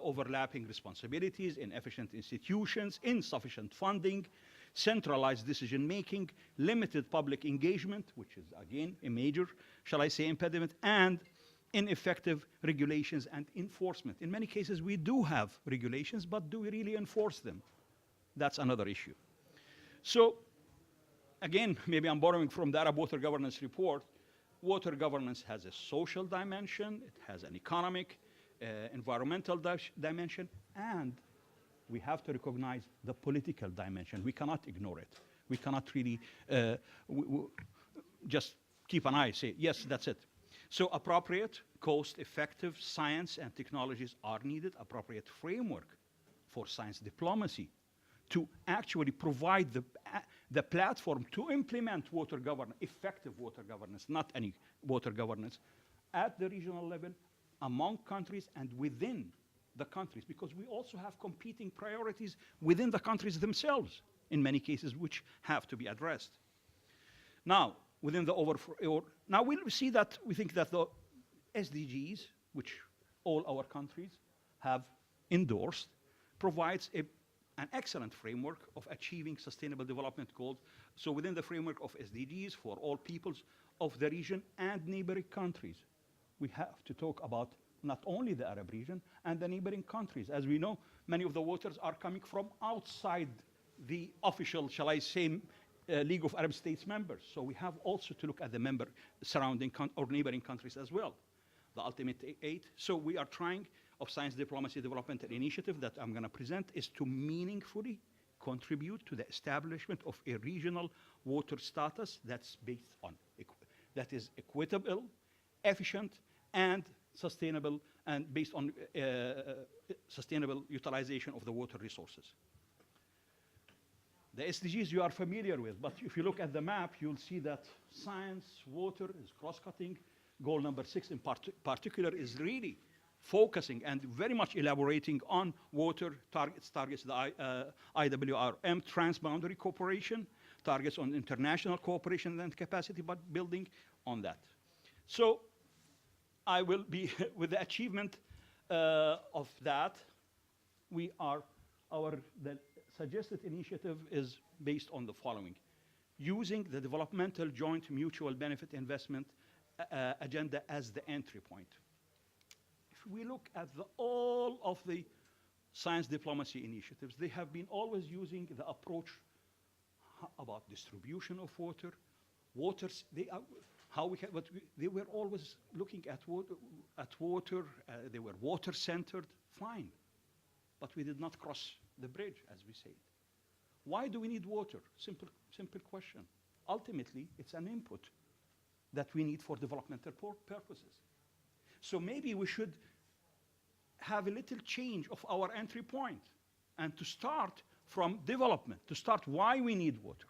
overlapping responsibilities, inefficient institutions, insufficient funding, centralized decision-making, limited public engagement, which is, again, a major, shall I say, impediment, and ineffective regulations and enforcement. In many cases, we do have regulations, but do we really enforce them? That's another issue. So, again, maybe I'm borrowing from the Arab Water Governance Report. Water governance has a social dimension, it has an economic, environmental dimension, and we have to recognize the political dimension. We cannot ignore it. We cannot really just keep an eye, say, yes, that's it. So appropriate, cost-effective science and technologies are needed, appropriate framework for science diplomacy to actually provide the platform to implement water governance, effective water governance, not any water governance, at the regional level, among countries and within the countries, because we also have competing priorities within the countries themselves, in many cases, which have to be addressed. Now, within the now we'll see that we think that the SDGs, which all our countries have endorsed, provides an excellent framework of achieving sustainable development goals. So within the framework of SDGs for all peoples of the region and neighboring countries, we have to talk about not only the Arab region and the neighboring countries. As we know, many of the waters are coming from outside the official, shall I say, League of Arab States members. So we have also to look at the member surrounding or neighboring countries as well. The ultimate aid. So we are trying of science diplomacy developmental initiative that I'm going to present is to meaningfully contribute to the establishment of a regional water status that's based on, that is equitable, efficient, and sustainable, and based on sustainable utilization of the water resources. The SDGs you are familiar with, but if you look at the map, you'll see that science, water is cross-cutting. Goal number 6 in particular is really focusing and very much elaborating on water targets the IWRM, transboundary cooperation, targets on international cooperation and capacity building on that. So I will be, with the achievement of that, the suggested initiative is based on the following. Using the developmental joint mutual benefit investment agenda as the entry point. If we look at all of the science diplomacy initiatives, they have been always using the approach about distribution of water, they were always looking at water, they were water-centered, fine. But we did not cross the bridge, as we say. Why do we need water? Simple question. Ultimately, it's an input that we need for developmental purposes. So maybe we should have a little change of our entry point and to start from development, to start why we need water.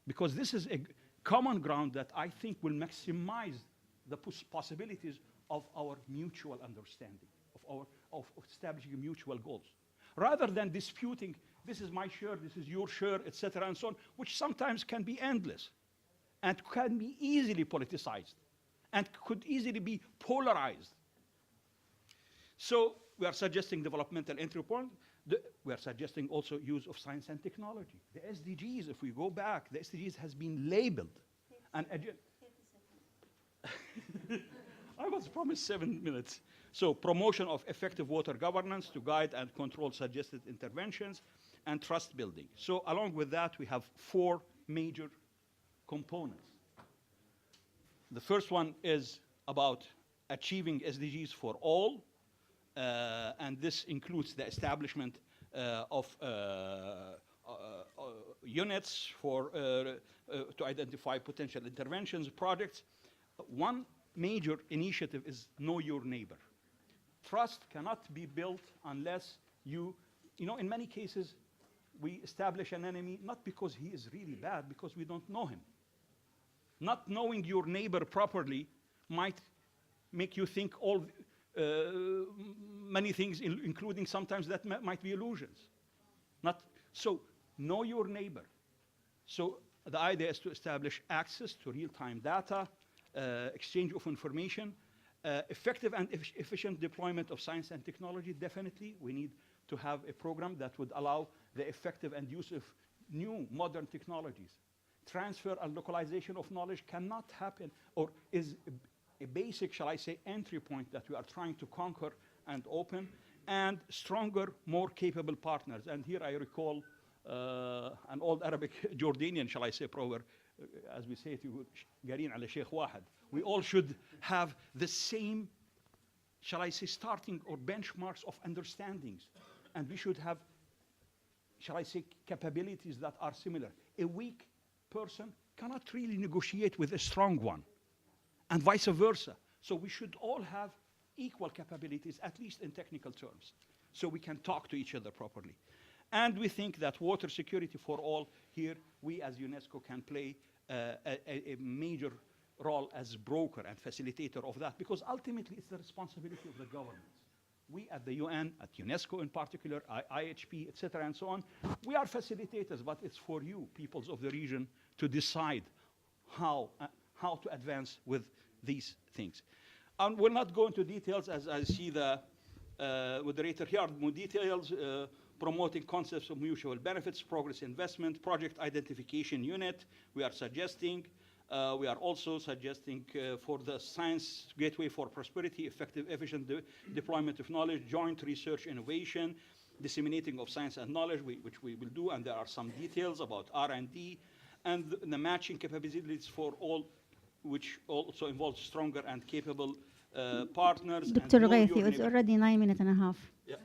Because this is a common ground that I think will maximize the possibilities of our mutual understanding, of establishing mutual goals. Rather than disputing, this is my share, this is your share, etc., and so on, which sometimes can be endless and can be easily politicized and could easily be polarized. So we are suggesting developmental entry point. We are suggesting also use of science and technology. The SDGs, if we go back, the SDGs has been labeled. And I was promised 7 minutes. So promotion of effective water governance to guide and control suggested interventions and trust building. So along with that, we have 4 major components. The first one is about achieving SDGs for all, and this includes the establishment of units to identify potential interventions, projects. One major initiative is know your neighbor. Trust cannot be built unless you know, in many cases, we establish an enemy not because he is really bad, because we don't know him. Not knowing your neighbor properly might make you think many things, including sometimes that might be illusions. So know your neighbor. So the idea is to establish access to real-time data, exchange of information, effective and efficient deployment of science and technology. Definitely, we need to have a program that would allow the effective and use of new modern technologies. Transfer and localization of knowledge cannot happen, or is a basic, shall I say, entry point that we are trying to conquer and open, and stronger, more capable partners. And here I recall an old Arabic Jordanian, shall I say, proverb, as we say to Garin ala Sheikh Wahid. We all should have the same, shall I say, starting or benchmarks of understandings. And we should have, shall I say, capabilities that are similar. A weak person cannot really negotiate with a strong one, and vice versa. So we should all have equal capabilities, at least in technical terms, so we can talk to each other properly. And we think that water security for all, here here we as UNESCO can play a major role as broker and facilitator of that, because ultimately it's the responsibility of the governments. We at the UN, at UNESCO in particular, IHP, et cetera, and so on, we are facilitators, but it's for you, peoples of the region, to decide how to advance with these things. And we'll not go into details, as I see the moderator here, more details, promoting concepts of mutual benefits, progress investment, project identification unit, we are suggesting. We are also suggesting for the Science Gateway for Prosperity, effective, efficient deployment of knowledge, joint research innovation, disseminating of science and knowledge, which we will do, and there are some details about R&D, and the matching capabilities for all, which also involves stronger and capable partners. Dr. And Ghaith, it's already 9 minutes and a half. Yeah.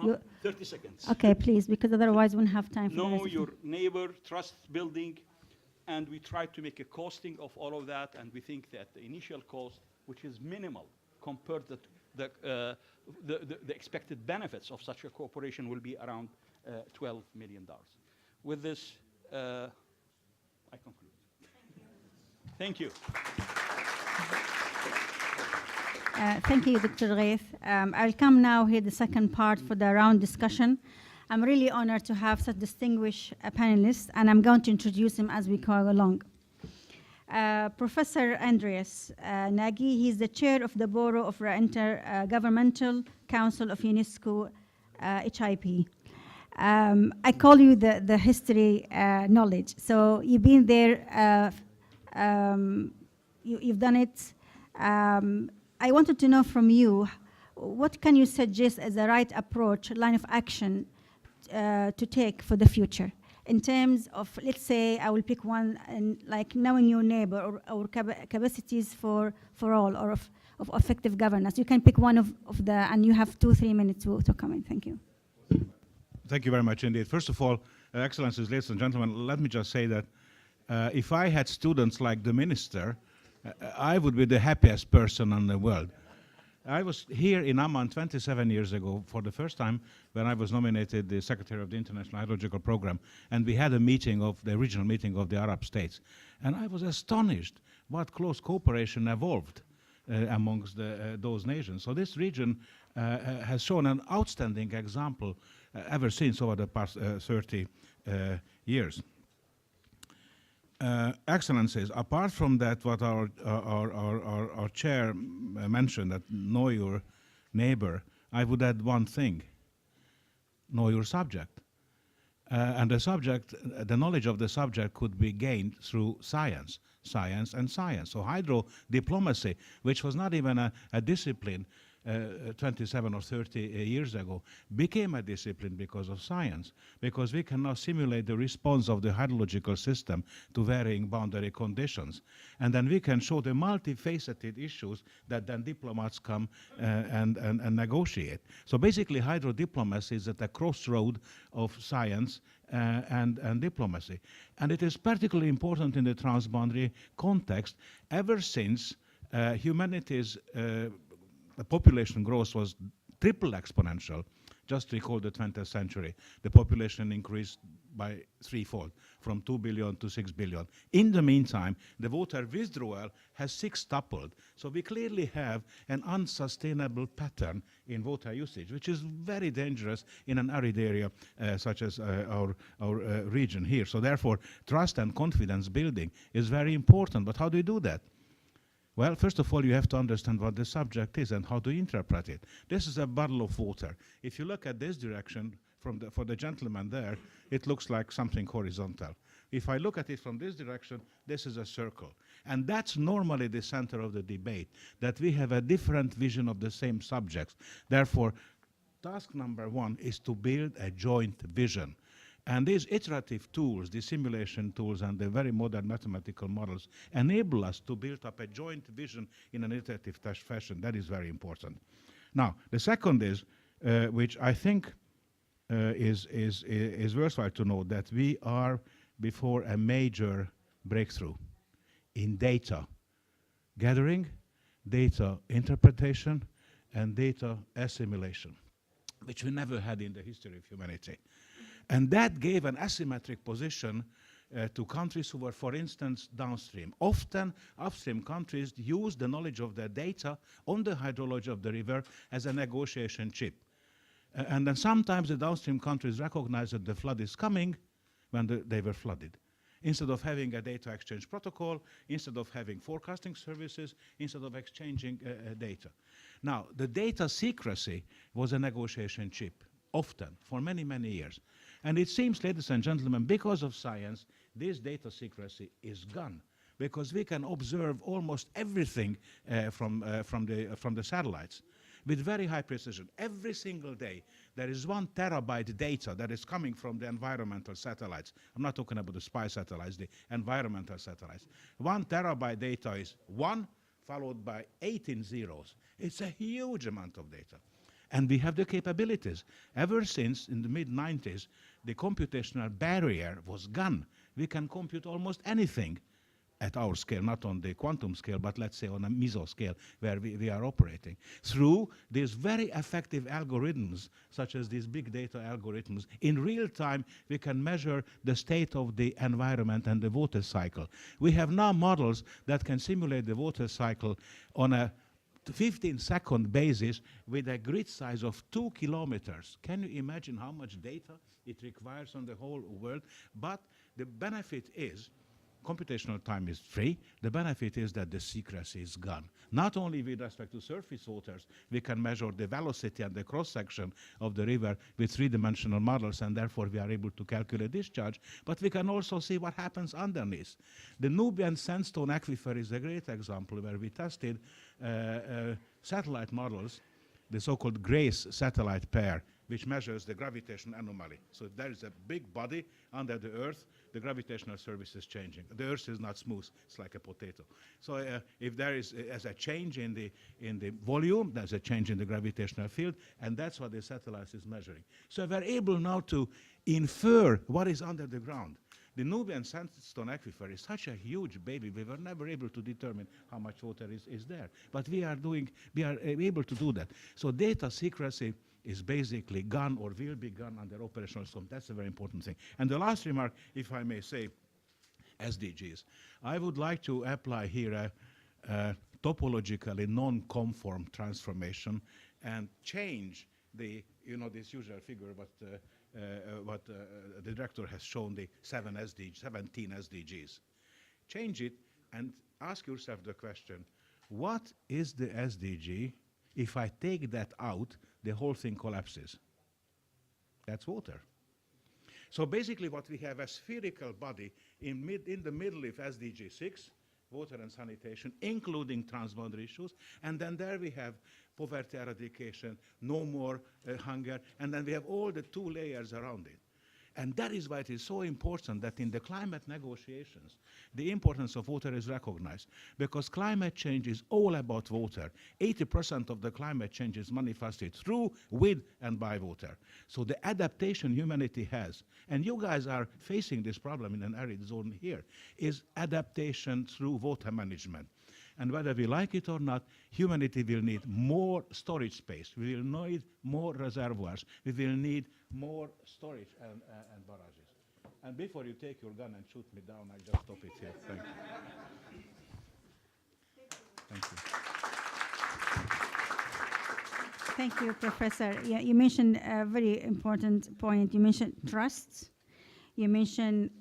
You- 30 seconds. Okay, please, because otherwise we won't have time for the Know rest of your neighbor, trust building, and we try to make a costing of all of that, and we think that the initial cost, which is minimal compared to the expected benefits of such a cooperation, will be around $12 million. With this, I conclude. Thank you. Thank you, Dr. Ghaith. I'll come now here the second part for the round discussion. I'm really honored to have such distinguished panelists, and I'm going to introduce him as we go along. Professor Andreas Nagy, he's the chair of the Bureau of Intergovernmental Council of UNESCO HIP. I call you the history knowledge. So you've been there, you've done it. I wanted to know from you, what can you suggest as a right approach, line of action to take for the future in terms of, let's say, I will pick one, and like knowing your neighbor or capacities for all, or of effective governance. You can pick one of the, and you have 2-3 minutes to comment. Thank you. Thank you very much indeed. First of all, Excellencies, ladies and gentlemen, let me just say that if I had students like the minister, I would be the happiest person in the world. I was here in Amman 27 years ago for the first time when I was nominated the Secretary of the International Hydrological Program, and we had a meeting of the regional meeting of the Arab states. And I was astonished what close cooperation evolved amongst those nations. So this region has shown an outstanding example ever since over the past 30 years. Excellencies, apart from that, what our chair mentioned, that know your neighbor, I would add one thing: know your subject. And the subject, the knowledge of the subject could be gained through science. So hydro diplomacy, which was not even a discipline 27 or 30 years ago, became a discipline because of science, because we can now simulate the response of the hydrological system to varying boundary conditions. And then we can show the multifaceted issues that then diplomats come and negotiate. So basically, hydro diplomacy is at the crossroad of science and diplomacy. And it is particularly important in the transboundary context ever since humanity's the population growth was triple exponential. Just recall the 20th century. The population increased by threefold, from 2 billion to 6 billion. In the meantime, the water withdrawal has sextupled. So we clearly have an unsustainable pattern in water usage, which is very dangerous in an arid area such as our region here. So therefore, trust and confidence building is very important. But how do you do that? Well, first of all, you have to understand what the subject is and how to interpret it. This is a bottle of water. If you look at this direction, for the gentleman there, it looks like something horizontal. If I look at it from this direction, this is a circle. And that's normally the center of the debate, that we have a different vision of the same subjects. Therefore, task number one is to build a joint vision. And these iterative tools, the simulation tools and the very modern mathematical models enable us to build up a joint vision in an iterative fashion. That is very important. Now, the second is, which I think is worthwhile to know, that we are before a major breakthrough in data gathering, data interpretation, and data assimilation, which we never had in the history of humanity. And that gave an asymmetric position to countries who were, for instance, downstream. Often, upstream countries use the knowledge of their data on the hydrology of the river as a negotiation chip. And then sometimes the downstream countries recognize that the flood is coming when they were flooded. Instead of having a data exchange protocol, instead of having forecasting services, instead of exchanging data. Now, the data secrecy was a negotiation chip, often, for many, many years. And it seems, ladies and gentlemen, because of science, this data secrecy is gone, because we can observe almost everything from the satellites with very high precision. Every single day, there is 1 terabyte data that is coming from the environmental satellites. I'm not talking about the spy satellites, the environmental satellites. 1 terabyte data is 1 followed by 18 zeros. It's a huge amount of data. And we have the capabilities. Ever since, in the mid-90s, the computational barrier was gone. We can compute almost anything at our scale, not on the quantum scale, but let's say on a meso scale where we are operating. Through these very effective algorithms, such as these big data algorithms, in real time, we can measure the state of the environment and the water cycle. We have now models that can simulate the water cycle on a 15-second basis with a grid size of 2 kilometers. Can you imagine how much data it requires on the whole world? But the benefit is, computational time is free. The benefit is that the secrecy is gone. Not only with respect to surface waters, we can measure the velocity and the cross-section of the river with 3-dimensional models, and therefore we are able to calculate discharge, but we can also see what happens underneath. The Nubian sandstone aquifer is a great example where we tested satellite models, the so-called GRACE satellite pair, which measures the gravitational anomaly. So if there is a big body under the Earth, the gravitational surface is changing. The Earth is not smooth; it's like a potato. So if there is a change in the volume, there's a change in the gravitational field, and that's what the satellite is measuring. So we're able now to infer what is under the ground. The Nubian sandstone aquifer is such a huge baby. We were never able to determine how much water is there, but we are able to do that. So data secrecy is basically gone or will be gone under operational storm. That's a very important thing. And the last remark, if I may say, SDGs. I would like to apply here a topologically non-conform transformation and change the, this usual figure what the director has shown, the 17 SDGs. Change it and ask yourself the question, what is the SDG? If I take that out, the whole thing collapses. That's water. So basically what we have a spherical body in the middle of SDG 6, water and sanitation, including transboundary issues, and then there we have poverty eradication, no more hunger, and then we have all the 2 layers around it. And that is why it is so important that in the climate negotiations, the importance of water is recognized, because climate change is all about water. 80% of the climate change is manifested through, with, and by water. So the adaptation humanity has, and you guys are facing this problem in an arid zone here, is adaptation through water management. And whether we like it or not, humanity will need more storage space. We will need more reservoirs. We will need more storage and barrages. And before you take your gun and shoot me down, I just stop it here. Thank you. Thank you. Thank you, Professor. Yeah, you mentioned a very important point. You mentioned trust. You mentioned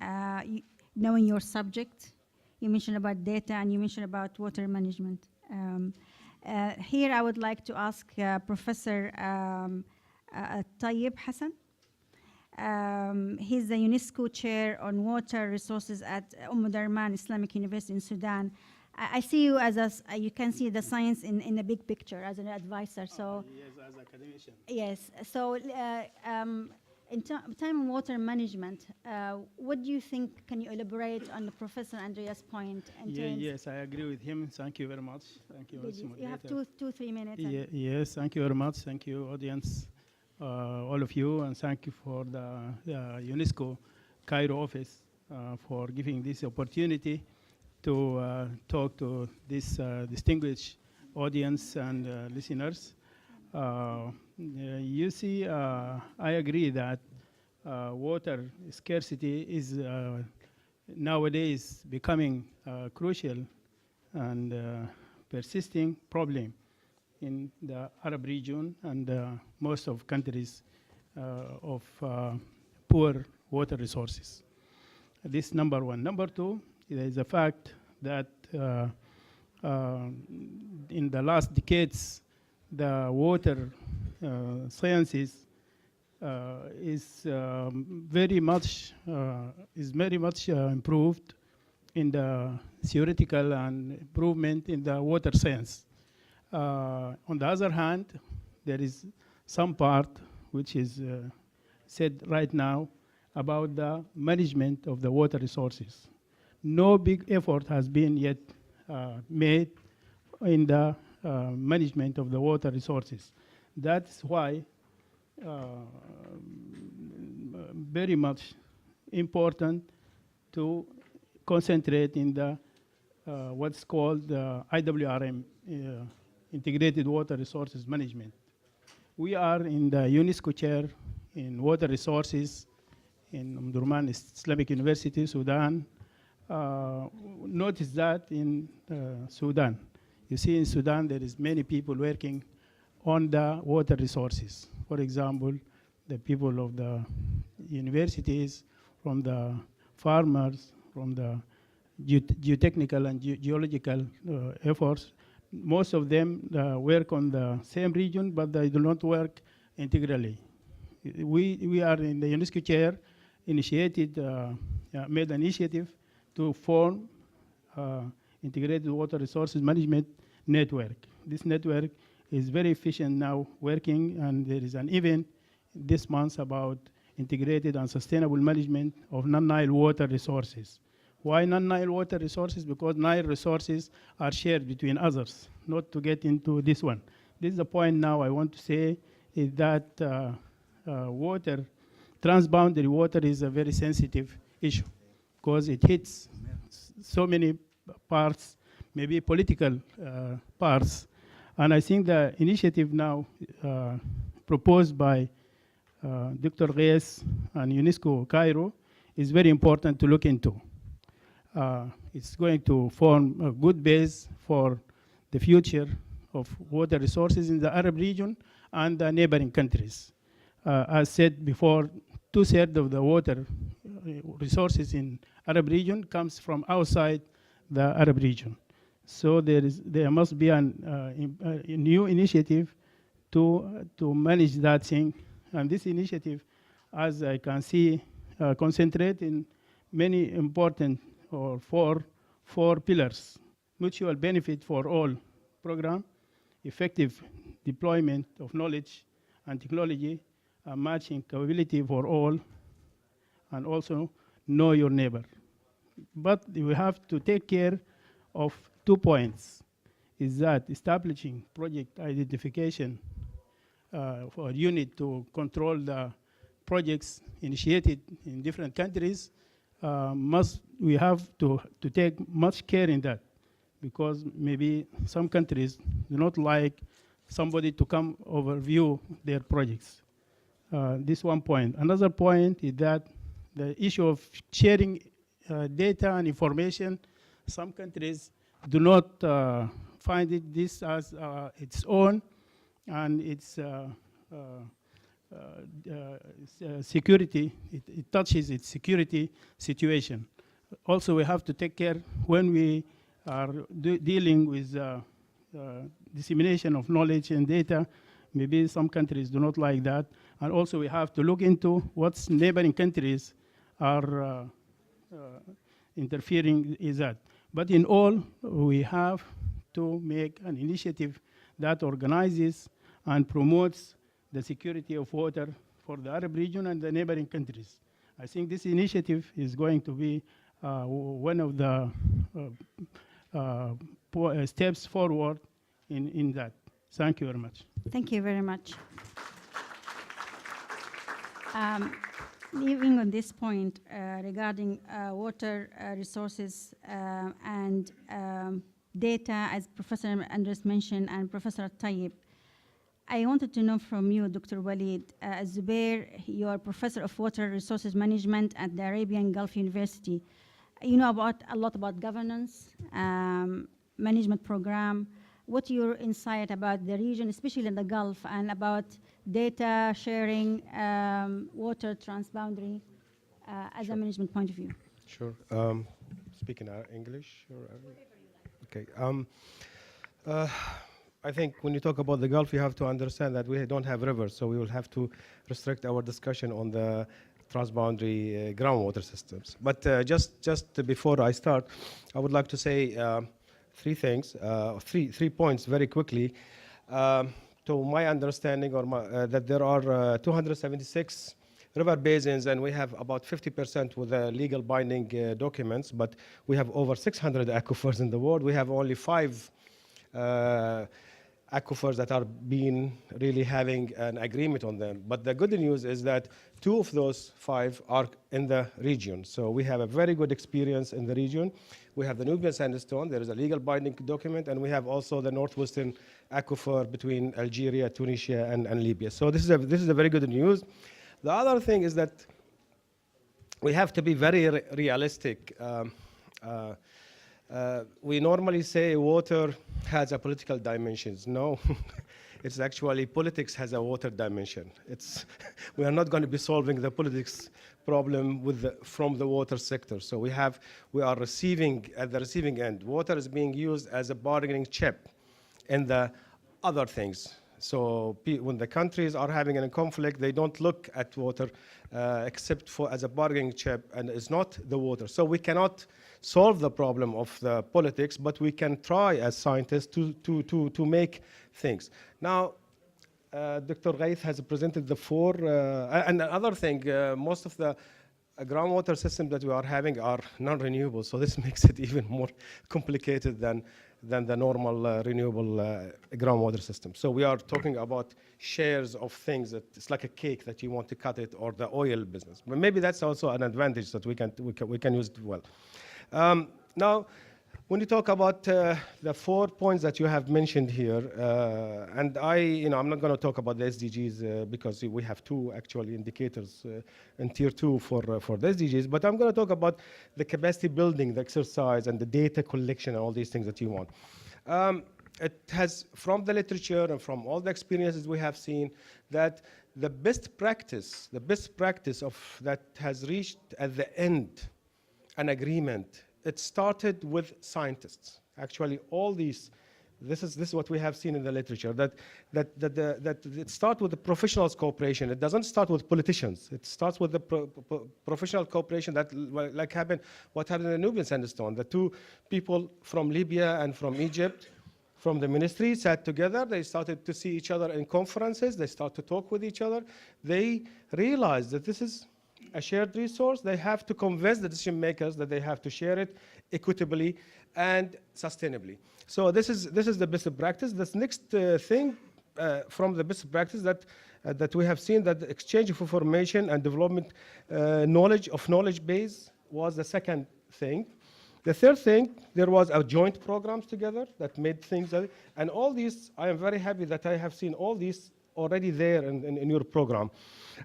knowing your subject. You mentioned about data, and you mentioned about water management. Here, I would like to ask Professor Tayyib Hassan. He's the UNESCO Chair on Water Resources at Darman Islamic University in Sudan. I see you as you can see the science in the big picture as an advisor. So yes, as an academician. Yes. So in time of water management, what do you think? Can you elaborate on Professor Andrea's point? Yes, I agree with him. Thank you very much. Thank you. You have 3 minutes. Yes, thank you very much. Thank you, audience, all of you, and thank you for the UNESCO Cairo office for giving this opportunity to talk to this distinguished audience and listeners. You see, I agree that water scarcity is nowadays becoming crucial and persisting problem in the Arab region and most of countries of poor water resources. This number one. Number two, there is a fact that in the last decades, the water sciences is very much improved in the theoretical and improvement in the water science. On the other hand, there is some part which is said right now about the management of the water resources. No big effort has been yet made in the management of the water resources. That's why very much important to concentrate in the what's called the IWRM, Integrated Water Resources Management. We are in the UNESCO chair in water resources in Omdurman Islamic University, Sudan. Notice that in Sudan. You see in Sudan there is many people working on the water resources. For example, the people of the universities, from the farmers, from the geotechnical and geological efforts. Most of them work on the same region, but they do not work integrally. We are in the UNESCO chair, made an initiative to form integrated water resources management network. This network is very efficient now working, and there is an event this month about integrated and sustainable management of non-Nile water resources. Why non-Nile water resources? Because Nile resources are shared between others, not to get into this one. This is the point now I want to say, is that water, transboundary water is a very sensitive issue because it hits so many parts, maybe political parts. And I think the initiative now proposed by Dr. Reyes and UNESCO Cairo is very important to look into. It's going to form a good base for the future of water resources in the Arab region and the neighboring countries. As said before, 2/3 of the water resources in Arab region comes from outside the Arab region. So there must be a new initiative to manage that thing. And this initiative, as I can see, concentrate in many important or four pillars: mutual benefit for all program, effective deployment of knowledge and technology, matching capability for all, and also know your neighbor. But we have to take care of 2 points, is that establishing project identification for a unit to control the projects initiated in different countries. We have to take much care in that, because maybe some countries do not like somebody to come overview their projects. This 1 point. Another point is that the issue of sharing data and information, some countries do not find this as its own, and its security, it touches its security situation. Also, we have to take care when we are dealing with dissemination of knowledge and data. Maybe some countries do not like that. And also we have to look into what neighboring countries are interfering in that. But in all, we have to make an initiative that organizes and promotes the security of water for the Arab region and the neighboring countries. I think this initiative is going to be one of the steps forward in that. Thank you very much. Thank you very much. Leaving on this point regarding water resources and data, as Professor Andres mentioned and Professor Tayyip, I wanted to know from you, Dr. Walid Zubair, you are professor of water resources management at the Arabian Gulf University. You know a lot about governance, management program. What's your insight about the region, especially in the Gulf, and about data sharing, water transboundary, as a management point of view? Sure. Speaking English or Arabic? Okay. I think when you talk about the Gulf, you have to understand that we don't have rivers, so we will have to restrict our discussion on the transboundary groundwater systems. But just before I start, I would like to say three things, three points very quickly. To my understanding, that there are 276 river basins, and we have about 50% with legal binding documents, but we have over 600 aquifers in the world. We have only 5 aquifers that are being really having an agreement on them. But the good news is that 2 of those 5 are in the region. So we have a very good experience in the region. We have the Nubian sandstone. There is a legal binding document, and we have also the northwestern aquifer between Algeria, Tunisia, and Libya. So this is a very good news. The other thing is that we have to be very realistic. We normally say water has a political dimensions. No, it's actually politics has a water dimension. We are not going to be solving the politics problem from the water sector. So we are receiving, at the receiving end, water is being used as a bargaining chip in the other things. So when the countries are having a conflict, they don't look at water except as a bargaining chip, and it's not the water. So we cannot solve the problem of the politics, but we can try as scientists to make things. Now, Dr. Ghaith has presented the 4, and another thing, most of the groundwater systems that we are having are non-renewable, so this makes it even more complicated than the normal renewable groundwater system. So we are talking about shares of things that it's like a cake that you want to cut it, or the oil business. But maybe that's also an advantage that we can use it well. Now, when you talk about the 4 points that you have mentioned here, and I'm not going to talk about the SDGs because we have 2 actually indicators in tier 2 for the SDGs, but I'm going to talk about the capacity building, the exercise, and the data collection, and all these things that you want. It has, from the literature and from all the experiences we have seen, that the best practice of that has reached at the end an agreement. It started with scientists. Actually, all these, this is what we have seen in the literature, that it starts with the professionals' cooperation. It doesn't start with politicians. It starts with the professional cooperation that, what happened in the Nubian sandstone. The 2 people from Libya and from Egypt, from the ministry, sat together. They started to see each other in conferences. They started to talk with each other. They realized that this is a shared resource. They have to convince the decision makers that they have to share it equitably and sustainably. So this is the best practice. This next thing from the best practice that we have seen, that the exchange of information and development knowledge base was the second thing. The third thing, there was a joint programs together that made things, and all these, I am very happy that I have seen all these already there in your program.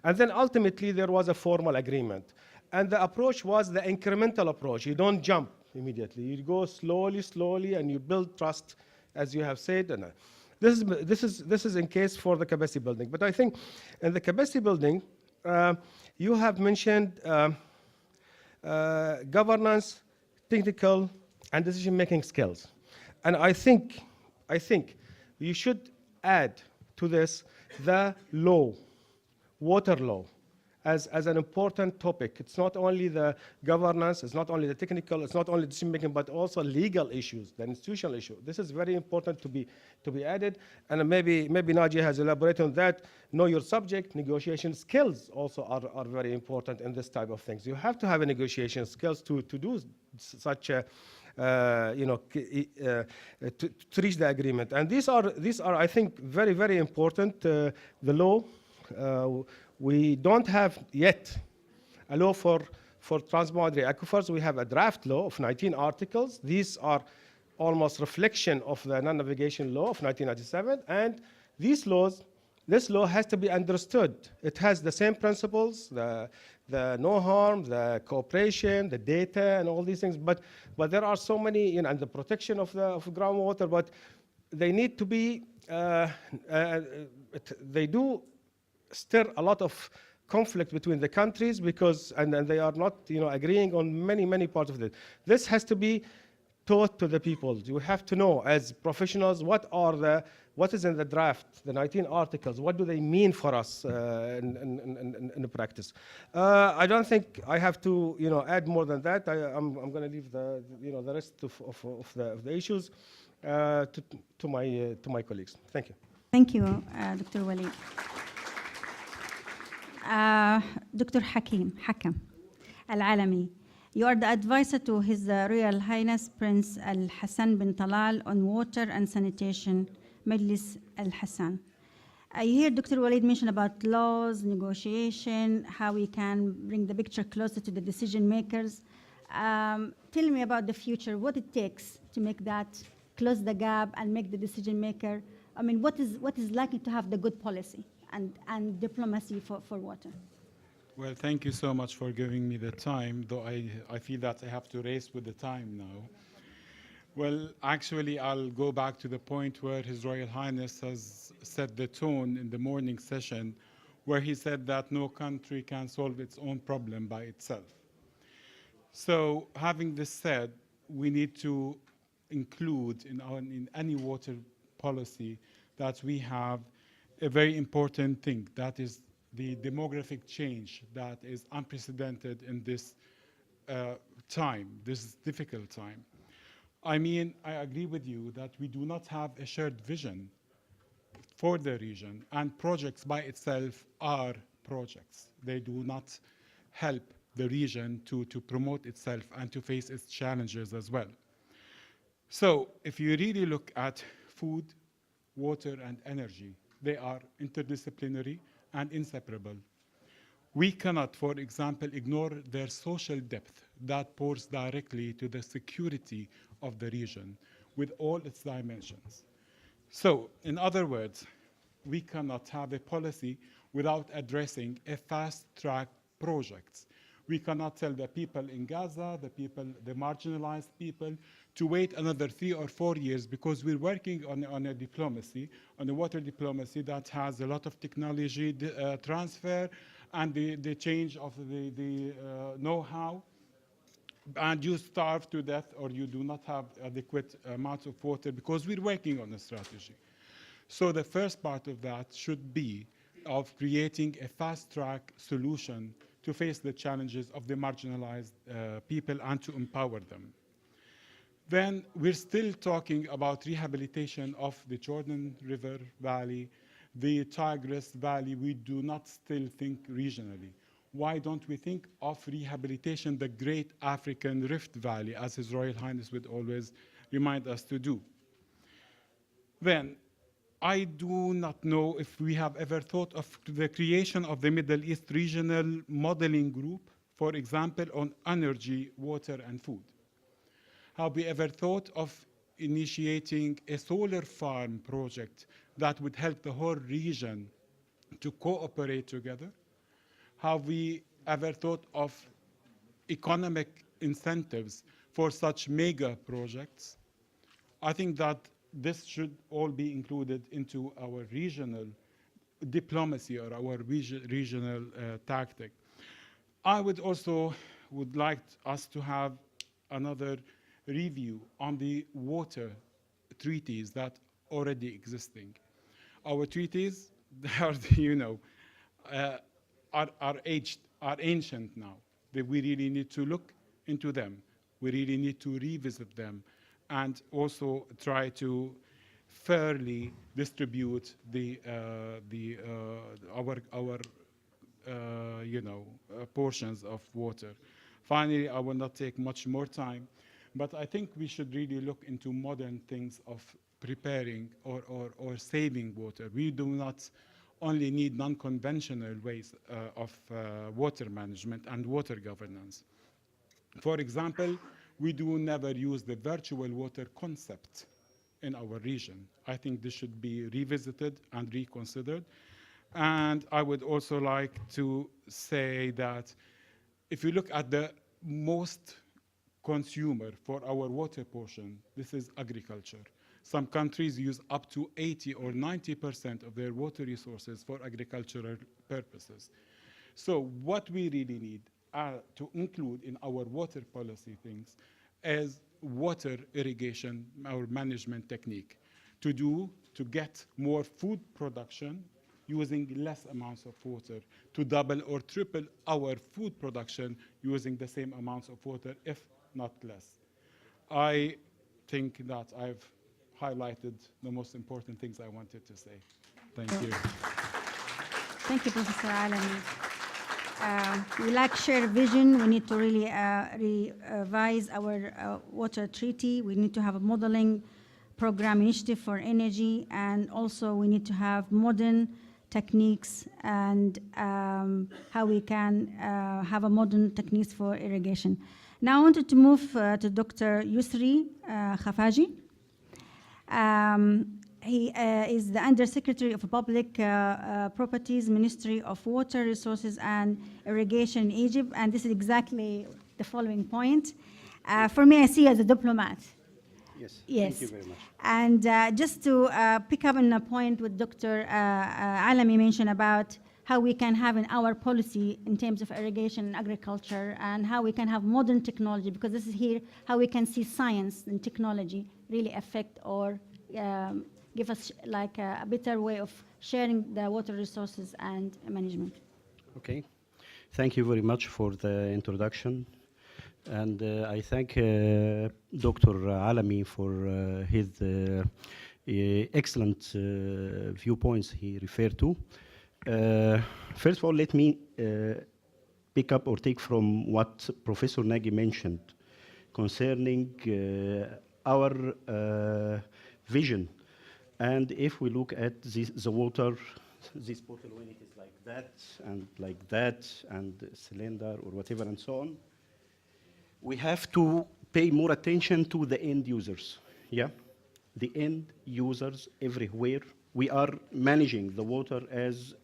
And then ultimately there was a formal agreement. And the approach was the incremental approach. You don't jump immediately. You go slowly, and you build trust, as you have said. And this is in case for the capacity building. But I think in the capacity building, you have mentioned governance, technical, and decision-making skills. And I think you should add to this the law, water law, as an important topic. It's not only the governance, it's not only the technical, it's not only decision making, but also legal issues, the institutional issue. This is very important to be added, and maybe Nadia has elaborated on that. Know your subject, negotiation skills also are very important in this type of things. You have to have a negotiation skills to do such a to reach the agreement. And these are I think very, very important. The law, we don't have yet a law for transboundary aquifers. We have a draft law of 19 articles. These are almost reflection of the non-navigation law of 1997, and these laws This law has to be understood. It has the same principles, the no harm, the cooperation, the data, and all these things. But there are so many, you know, and the protection of groundwater. But they need to be. They do stir a lot of conflict between the countries because, and they are not, you know, agreeing on many parts of it. This has to be taught to the people. You have to know as professionals what is in the draft, the 19 articles, what do they mean for us in the practice. I don't think I have to, you know, add more than that. I'm going to leave the, you know, the rest of the issues to my colleagues. Thank you. Thank you, Dr. Walid. Dr. Hakam Al-Alami, you are the advisor to His Royal Highness Prince Al Hassan bin Talal on water and sanitation, Majlis Al Hassan. You hear Dr. Walid mention about laws, negotiation, how we can bring the picture closer to the decision makers. Tell me about the future, what it takes to make that, close the gap and make the decision maker. I mean, what is likely to have the good policy and diplomacy for water? Well, thank you so much for giving me the time, though I feel that I have to race with the time now. Well, actually, I'll go back to the point where His Royal Highness has set the tone in the morning session, where he said that no country can solve its own problem by itself. So, having this said, we need to include in any water policy that we have a very important thing, that is the demographic change that is unprecedented in this time, this difficult time. I mean, I agree with you that we do not have a shared vision for the region, and projects by itself are projects. They do not help the region to promote itself and to face its challenges as well. So if you really look at food, water, and energy, they are interdisciplinary and inseparable. We cannot, for example, ignore their social depth that pours directly to the security of the region with all its dimensions. So, in other words, we cannot have a policy without addressing a fast-track projects. We cannot tell the people in Gaza, the marginalized people, to wait another 3 or 4 years because we're working on a diplomacy, on a water diplomacy that has a lot of technology transfer and the change of the know-how. And you starve to death or you do not have adequate amounts of water because we're working on a strategy. So the first part of that should be of creating a fast-track solution to face the challenges of the marginalized people and to empower them. Then we're still talking about rehabilitation of the Jordan River Valley, the Tigris Valley. We do not still think regionally. Why don't we think of rehabilitation, the great African Rift Valley, as His Royal Highness would always remind us to do? Then, I do not know if we have ever thought of the creation of the Middle East Regional Modeling Group, for example, on energy, water, and food. Have we ever thought of initiating a solar farm project that would help the whole region to cooperate together? Have we ever thought of economic incentives for such mega projects? I think that this should all be included into our regional diplomacy or our regional tactic. I would also like us to have another review on the water treaties that already existing. Our treaties, are, you know, are aged, are ancient now. We really need to look into them. We really need to revisit them and also try to fairly distribute our portions of water. Finally, I will not take much more time, but I think we should really look into modern things of preparing or saving water. We do not only need non-conventional ways of water management and water governance. For example, we do never use the virtual water concept in our region. I think this should be revisited and reconsidered. And I would also like to say that if you look at the most consumer for our water portion, this is agriculture. Some countries use up to 80 or 90% of their water resources for agricultural purposes. So what we really need to include in our water policy things is water irrigation, our management technique, to get more food production using less amounts of water, to double or triple our food production using the same amounts of water, if not less. I think that I've highlighted the most important things I wanted to say. Thank you. Thank you, Professor Alami. We like shared vision. We need to really revise our water treaty. We need to have a modeling program initiative for energy, and also we need to have modern techniques and how we can have a modern techniques for irrigation. Now I wanted to move to Dr. Yusri Khafaji. He is the Undersecretary of Public Properties, Ministry of Water Resources and Irrigation in Egypt, and this is exactly the following point. For me, I see as a diplomat. Yes, Yes. thank you very much. And just to pick up on a point what Dr. Alami mentioned about how we can have in our policy in terms of irrigation and agriculture, and how we can have modern technology, because this is here how we can see science and technology really affect or give us like a better way of sharing the water resources and management. Okay, thank you very much for the introduction. And I thank Dr. Alami for his excellent viewpoints he referred to. First of all, let me pick up or take from what Professor Nagy mentioned concerning our vision. And if we look at the water, this bottle when it is like that, and cylinder or whatever and so on, we have to pay more attention to the end users, yeah? The end users everywhere. We are managing the water as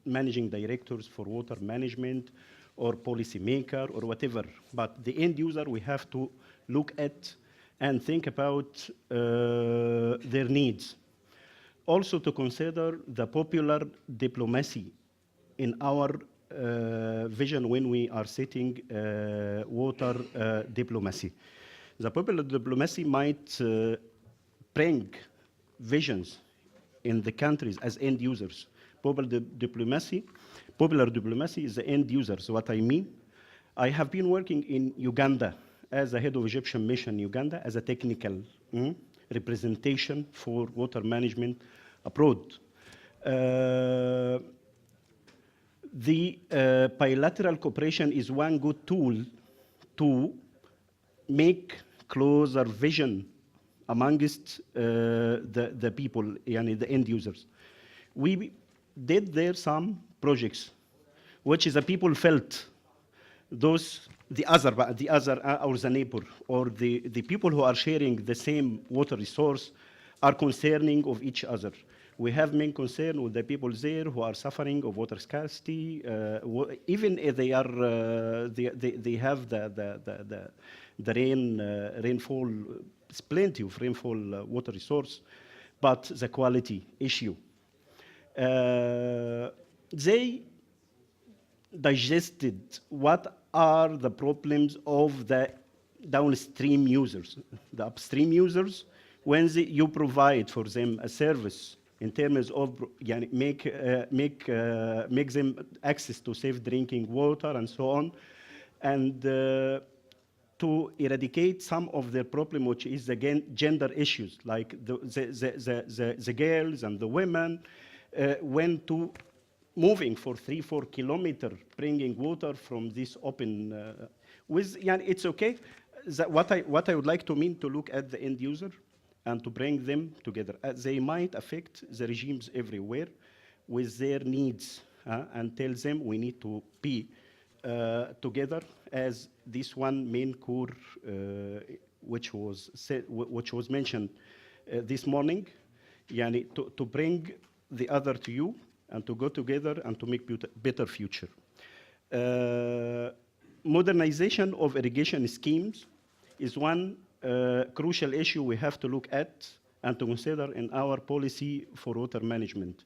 managing directors for water management or policymaker or whatever. But the end user, we have to look at and think about their needs. Also to consider the popular diplomacy in our vision when we are setting water diplomacy. The popular diplomacy might bring visions in the countries as end users. Popular diplomacy is the end users. What I mean, I have been working in Uganda as the head of Egyptian mission Uganda as a technical representation for water management abroad. The bilateral cooperation is one good tool to make closer vision amongst the people, the end users. We did there some projects, which is the people felt the other or the neighbor or the people who are sharing the same water resource are concerning of each other. We have main concern with the people there who are suffering of water scarcity, even if they are they have the rainfall, plenty of rainfall water resource, but the quality issue. They digested what are the problems of the downstream users, the upstream users, when you provide for them a service in terms of make them access to safe drinking water and so on, and to eradicate some of their problem, which is again gender issues, like the girls and the women went to moving for 3-4 kilometers, bringing water from this open. It's okay. What I would like to mean to look at the end user and to bring them together. They might affect the regimes everywhere with their needs and tell them we need to be together as this one main core, which was mentioned this morning, to bring the other to you and to go together and to make better future. Modernization of irrigation schemes is one crucial issue we have to look at and to consider in our policy for water management.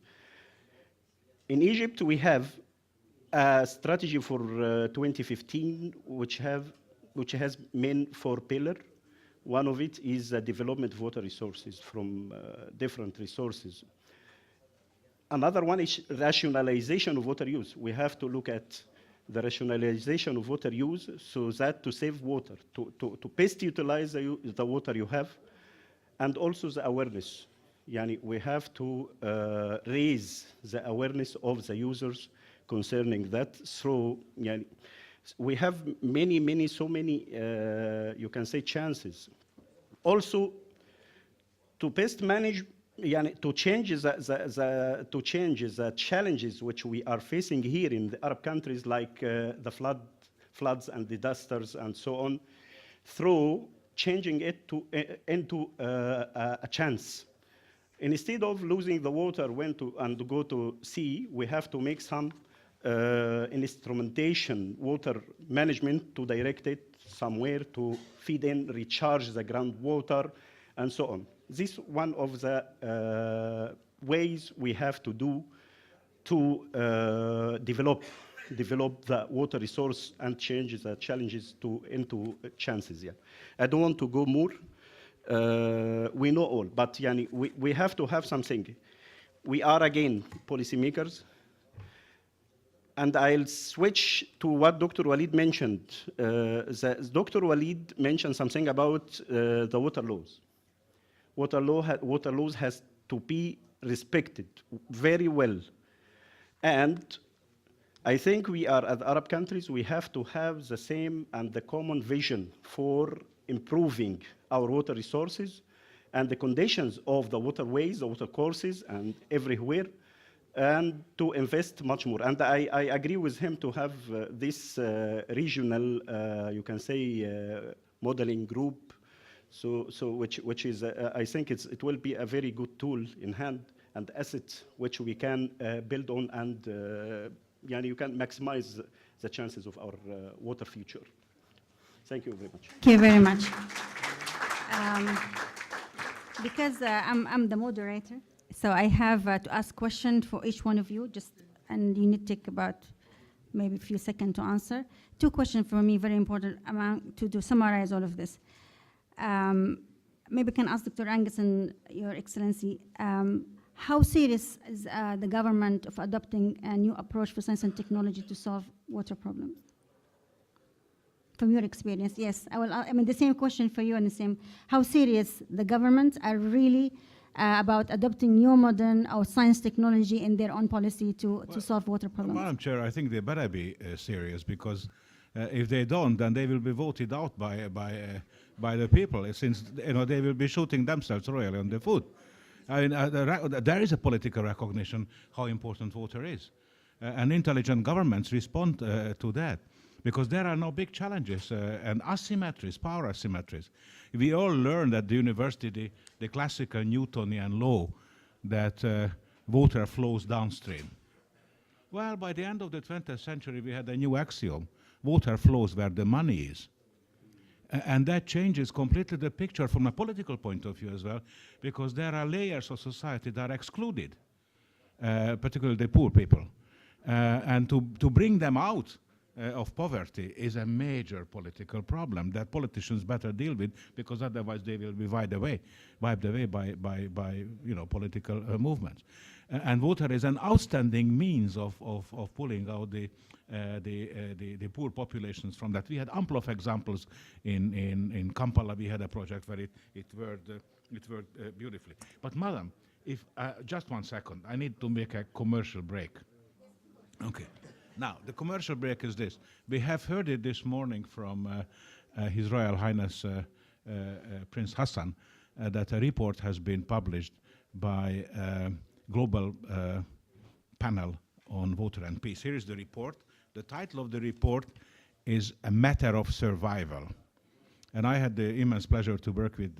In Egypt, we have a strategy for 2015, which has main 4 pillars. One of it is the development of water resources from different resources. Another one is rationalization of water use. We have to look at the rationalization of water use so that to save water, to best utilize the water you have, and also the awareness. Yani we have to raise the awareness of the users concerning that. So yani, we have so many, you can say, chances. Also, to best manage, yani, to change the challenges which we are facing here in the Arab countries, like the floods and disasters and so on, through changing it into a chance. Instead of losing the water and go to sea, we have to make some instrumentation, water management, to direct it somewhere to feed in, recharge the groundwater, and so on. This is one of the ways we have to do to develop the water resource and change the challenges into chances. Yeah. I don't want to go more. We know all, but yani, we have to have something. We are, again, policymakers. And I'll switch to what Dr. Walid mentioned. Dr. Walid mentioned something about the water laws. Water laws has to be respected very well. And I think we are, as Arab countries, we have to have the same and the common vision for improving our water resources and the conditions of the waterways, the water courses, and everywhere, and to invest much more. And I agree with him to have this regional, you can say, modeling group, which is, I think it will be a very good tool in hand and asset which we can build on, and you can maximize the chances of our water future. Thank you very much. Thank you very much. Because I'm the moderator, so I have to ask questions for each one of you, and you need to take about maybe a few seconds to answer. 2 questions for me, very important, to summarize all of this. Maybe I can ask Dr. Angus and Your Excellency, how serious is the government of adopting a new approach for science and technology to solve water problems? From your experience, yes. I mean, the same question for you and the same. How serious the governments are really about adopting new modern or science technology in their own policy to solve water problems? Madam Chair, I think they better be serious, because if they don't, then they will be voted out by the people, since they will be shooting themselves royally on the foot. I mean, there is a political recognition how important water is, and intelligent governments respond to that. Because there are no big challenges and asymmetries, power asymmetries. We all learned at the university the classical Newtonian law that water flows downstream. Well, by the end of the 20th century, we had a new axiom: water flows where the money is. And that changes completely the picture from a political point of view as well, because there are layers of society that are excluded, particularly the poor people. And to bring them out of poverty is a major political problem that politicians better deal with, because otherwise they will be wiped away by political movements. And water is an outstanding means of pulling out the poor populations from that. We had ample of examples in Kampala. We had a project where it worked beautifully. But madam, if just 1 second, I need to make a commercial break. Okay. Now, the commercial break is this. We have heard it this morning from His Royal Highness Prince Hassan that a report has been published by a global panel on water and peace. Here is the report. The title of the report is A Matter of Survival. And I had the immense pleasure to work with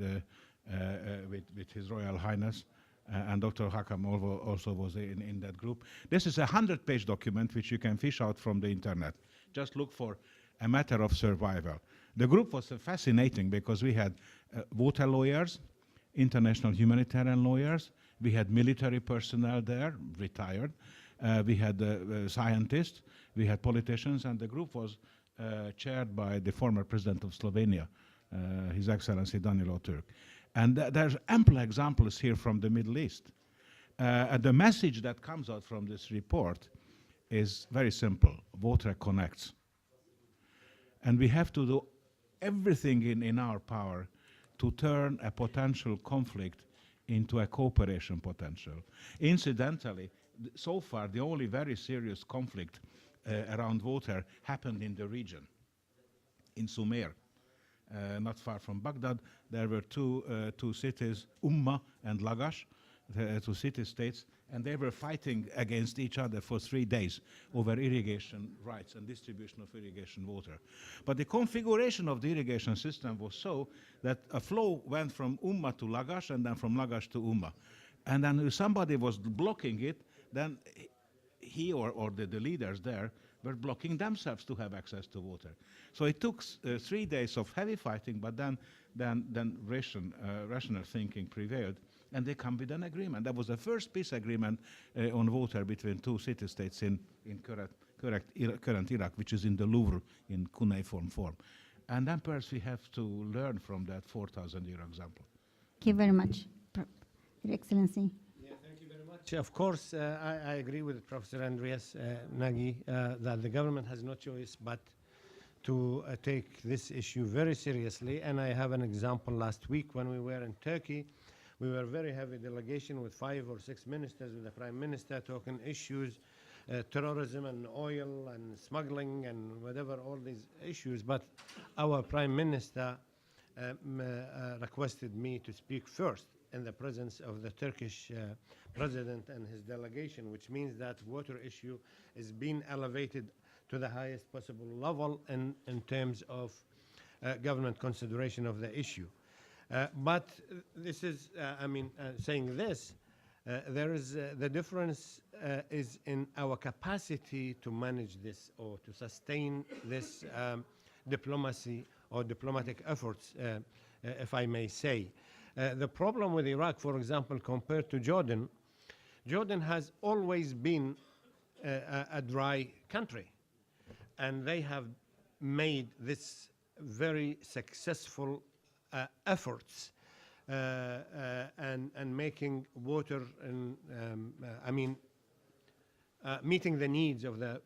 His Royal Highness and Dr. Hakam also was in that group. This is a 100-page document which you can fish out from the internet. Just look for a matter of survival. The group was fascinating because we had water lawyers, international humanitarian lawyers, we had military personnel there, retired, we had scientists, we had politicians, and the group was chaired by the former president of Slovenia, His Excellency Danilo Turk. And there's ample examples here from the Middle East. And the message that comes out from this report is very simple: water connects. And we have to do everything in our power to turn a potential conflict into a cooperation potential. Incidentally, so far, the only very serious conflict around water happened in the region, in Sumer. Not far from Baghdad, there were two cities, and Lagash, the two city-states, and they were fighting against each other for 3 days over irrigation rights and distribution of irrigation water. But the configuration of the irrigation system was so that a flow went from to Lagash and then from Lagash to And then if somebody was blocking it, then he or the leaders there were blocking themselves to have access to water. So it took 3 days of heavy fighting, but then rational thinking prevailed, and they come with an agreement. That was the first peace agreement on water between two city-states in current Iraq, which is in the Louvre in cuneiform form. And then perhaps we have to learn from that 4,000-year example. Thank you very much, Your Excellency. Of course, I agree with Professor Andreas Nagy that the government has no choice but to take this issue very seriously. And I have an example last week when we were in Turkey. We were a very heavy delegation with 5 or 6 ministers, with the Prime Minister, talking issues, terrorism and oil and smuggling and whatever, all these issues. But our Prime Minister requested me to speak first in the presence of the Turkish president and his delegation, which means that water issue is being elevated to the highest possible level in terms of government consideration of the issue. But this is, saying this, there is the difference is in our capacity to manage this or to sustain this diplomacy or diplomatic efforts, if I may say. The problem with Iraq, for example, compared to Jordan, Jordan has always been a dry country, and they have made this very successful efforts and making water and meeting the needs of the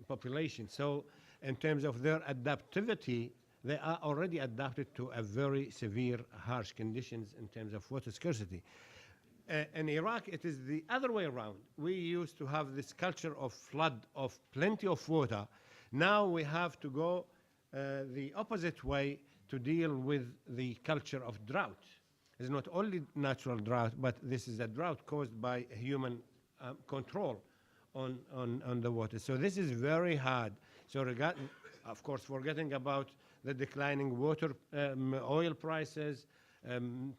population. So in terms of their adaptivity, they are already adapted to a very severe, harsh conditions in terms of water scarcity. In Iraq, it is the other way around. We used to have this culture of flood, of plenty of water. Now we have to go the opposite way to deal with the culture of drought. It's not only natural drought, but this is a drought caused by human control on the water. So this is very hard. So of course, forgetting about the declining water, oil prices,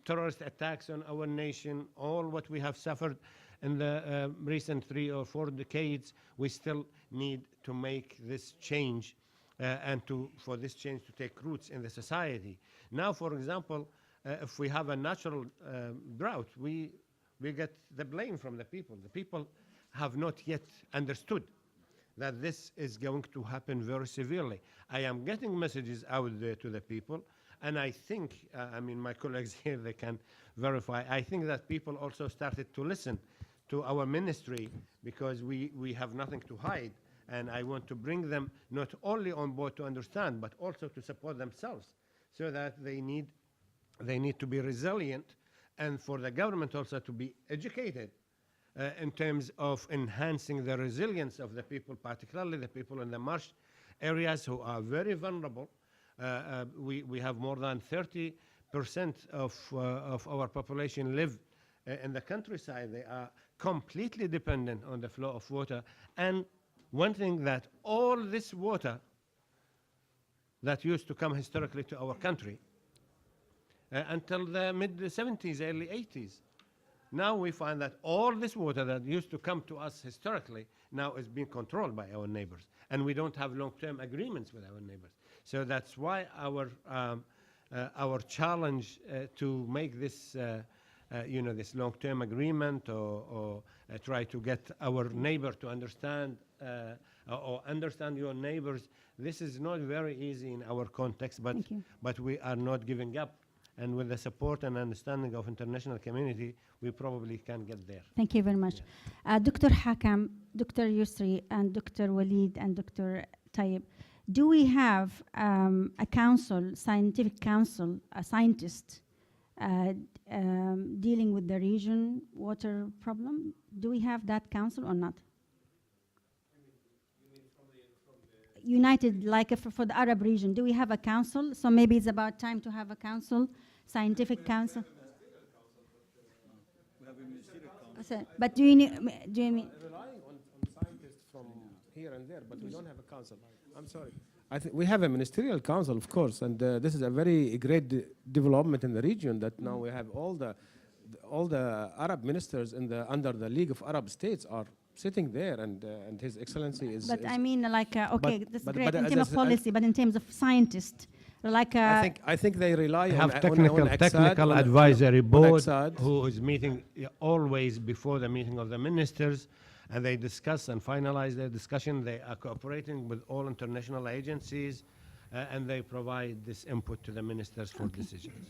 terrorist attacks on our nation, all what we have suffered in the recent 3 or 4 decades, we still need to make this change and for this change to take roots in the society. Now, for example, if we have a natural drought, we get the blame from the people. The people have not yet understood that this is going to happen very severely. I am getting messages out there to the people, and I think, my colleagues here, they can verify, I think that people also started to listen to our ministry because we have nothing to hide, and I want to bring them not only on board to understand, but also to support themselves, so that they need to be resilient, and for the government also to be educated in terms of enhancing the resilience of the people, particularly the people in the marsh areas who are very vulnerable. We have more than 30% of our population live in the countryside. They are completely dependent on the flow of water. And one thing, that all this water that used to come historically to our country until the mid-70s, early 80s, Now we find that all this water that used to come to us historically now is being controlled by our neighbors, and we don't have long-term agreements with our neighbors. So that's why our challenge to make this, this long-term agreement, or try to get our neighbor to understand, or understand your neighbors. This is not very easy in our context, but we are not giving up. And with the support and understanding of international community, we probably can get there. Thank you very much. Dr. Hakam, Dr. Yusri, and Dr. Walid, and Dr. Tayyib, do we have a council, scientific council, a scientist dealing with the region water problem? Do we have that council or not? United, like for the Arab region, do we have a council? So maybe it's about time to have a council, scientific council. But do you mean? Relying on scientists from here and there, but we don't have a council. I'm sorry. I think we have a ministerial council, of course, and this is a very great development in the region. That now we have all the Arab ministers under the League of Arab States are sitting there, and His Excellency is. But I mean, like, okay, that's great but in terms of policy, but in terms of scientists, like. I think they rely have on technical advisory board who is meeting always before the meeting of the ministers, and they discuss and finalize their discussion. They are cooperating with all international agencies, and they provide this input to the ministers for decisions.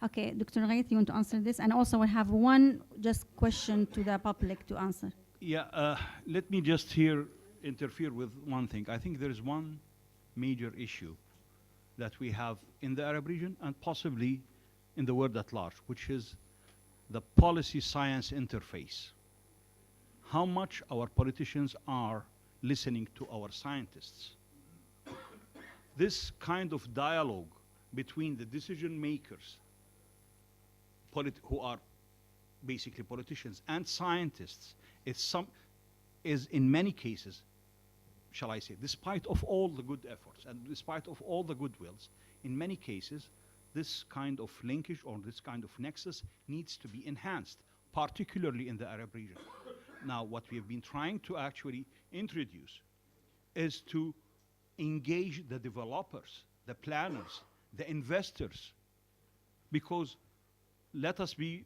Okay, Dr. Ghaith, you want to answer this? And also we have one just question to the public to answer. Yeah, let me just here interfere with one thing. I think there is one major issue that we have in the Arab region and possibly in the world at large, which is the policy-science interface. How much our politicians are listening to our scientists. This kind of dialogue between the decision makers, who are basically politicians, and scientists, is in many cases, shall I say, despite of all the good efforts and despite of all the goodwills, in many cases, this kind of linkage or this kind of nexus needs to be enhanced, particularly in the Arab region. Now, what we have been trying to actually introduce is to engage the developers, the planners, the investors, because let us be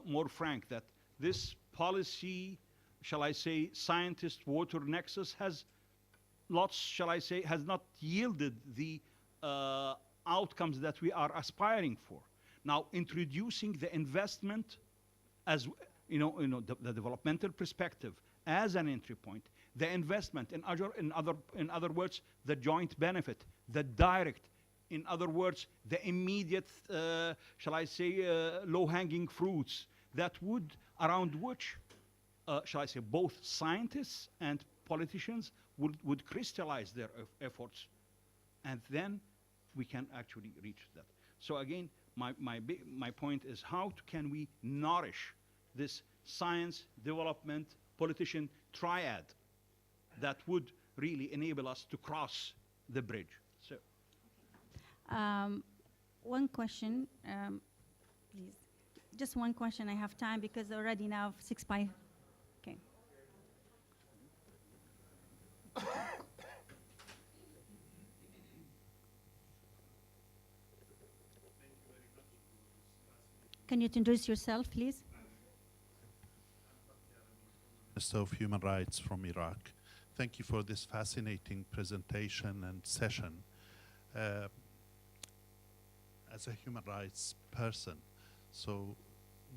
more frank that this policy, shall I say, scientist water nexus has lots, shall I say, has not yielded the outcomes that we are aspiring for. Now, introducing the investment as, the developmental perspective as an entry point, the investment, in other words, the joint benefit, the direct, in other words, the immediate, shall I say, low-hanging fruits that would, around which, shall I say, both scientists and politicians would crystallize their efforts, and then we can actually reach that. So again, my point is how can we nourish this science, development, politician triad that would really enable us to cross the bridge. So, one question, please. Just one question. I have time because already now 6 by. Okay. Can you introduce yourself, please? Minister of Human Rights from Iraq. Thank you for this fascinating presentation and session. As a human rights person, so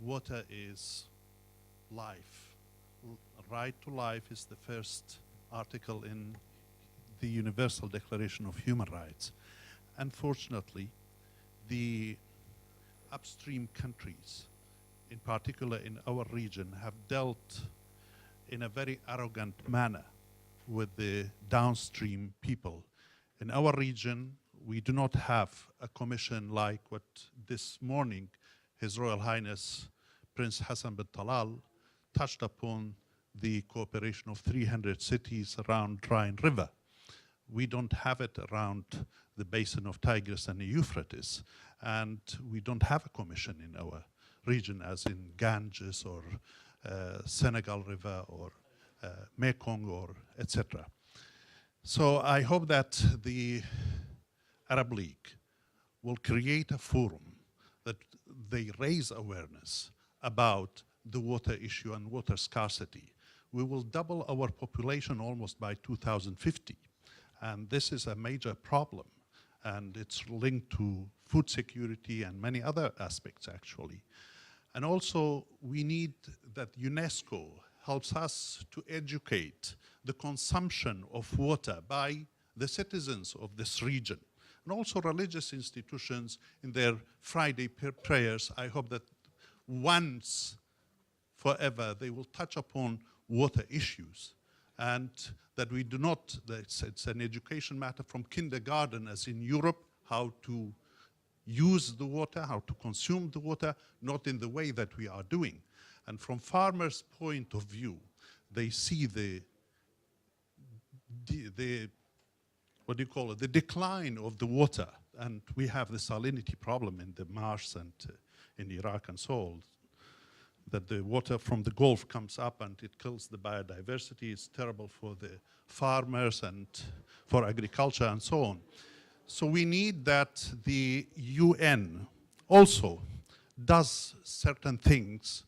water is life. Right to life is the first article in the Universal Declaration of Human Rights. Unfortunately, the upstream countries, in particular in our region, have dealt in a very arrogant manner with the downstream people. In our region, we do not have a commission like what this morning His Royal Highness Prince Hassan bin Talal touched upon, the cooperation of 300 cities around Rhine River. We don't have it around the basin of Tigris and the Euphrates, and we don't have a commission in our region, as in Ganges or Senegal River or Mekong or etc. So I hope that the Arab League will create a forum that they raise awareness about the water issue and water scarcity. We will double our population almost by 2050. And this is a major problem. And it's linked to food security and many other aspects, actually. And also, we need that UNESCO helps us to educate the consumption of water by the citizens of this region. And also religious institutions in their Friday prayers. I hope that once forever they will touch upon water issues, and that we do not, it's an education matter from kindergarten, as in Europe, how to use the water, how to consume the water, not in the way that we are doing. And from farmers' point of view, they see the what do you call it, the decline of the water. And we have the salinity problem in the marsh and in Iraq and so on, that the water from the Gulf comes up and it kills the biodiversity. It's terrible for the farmers and for agriculture and so on. So we need that the UN also does certain things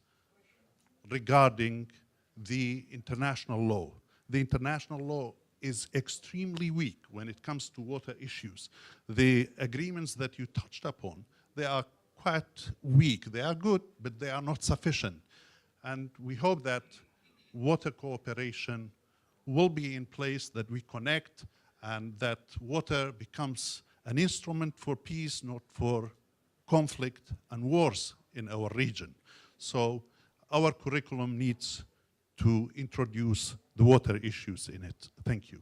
regarding the international law. The international law is extremely weak when it comes to water issues. The agreements that you touched upon, they are quite weak. They are good, but they are not sufficient. And we hope that water cooperation will be in place, that we connect, and that water becomes an instrument for peace, not for conflict and wars in our region. So our curriculum needs to introduce the water issues in it. Thank you.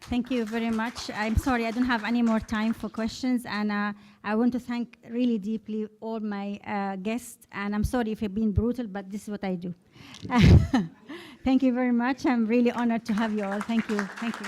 Thank you very much. I'm sorry, I don't have any more time for questions, and I want to thank really deeply all my guests, and I'm sorry if I've been brutal, but this is what I do. Thank you very much. I'm really honored to have you all. Thank you. Thank you.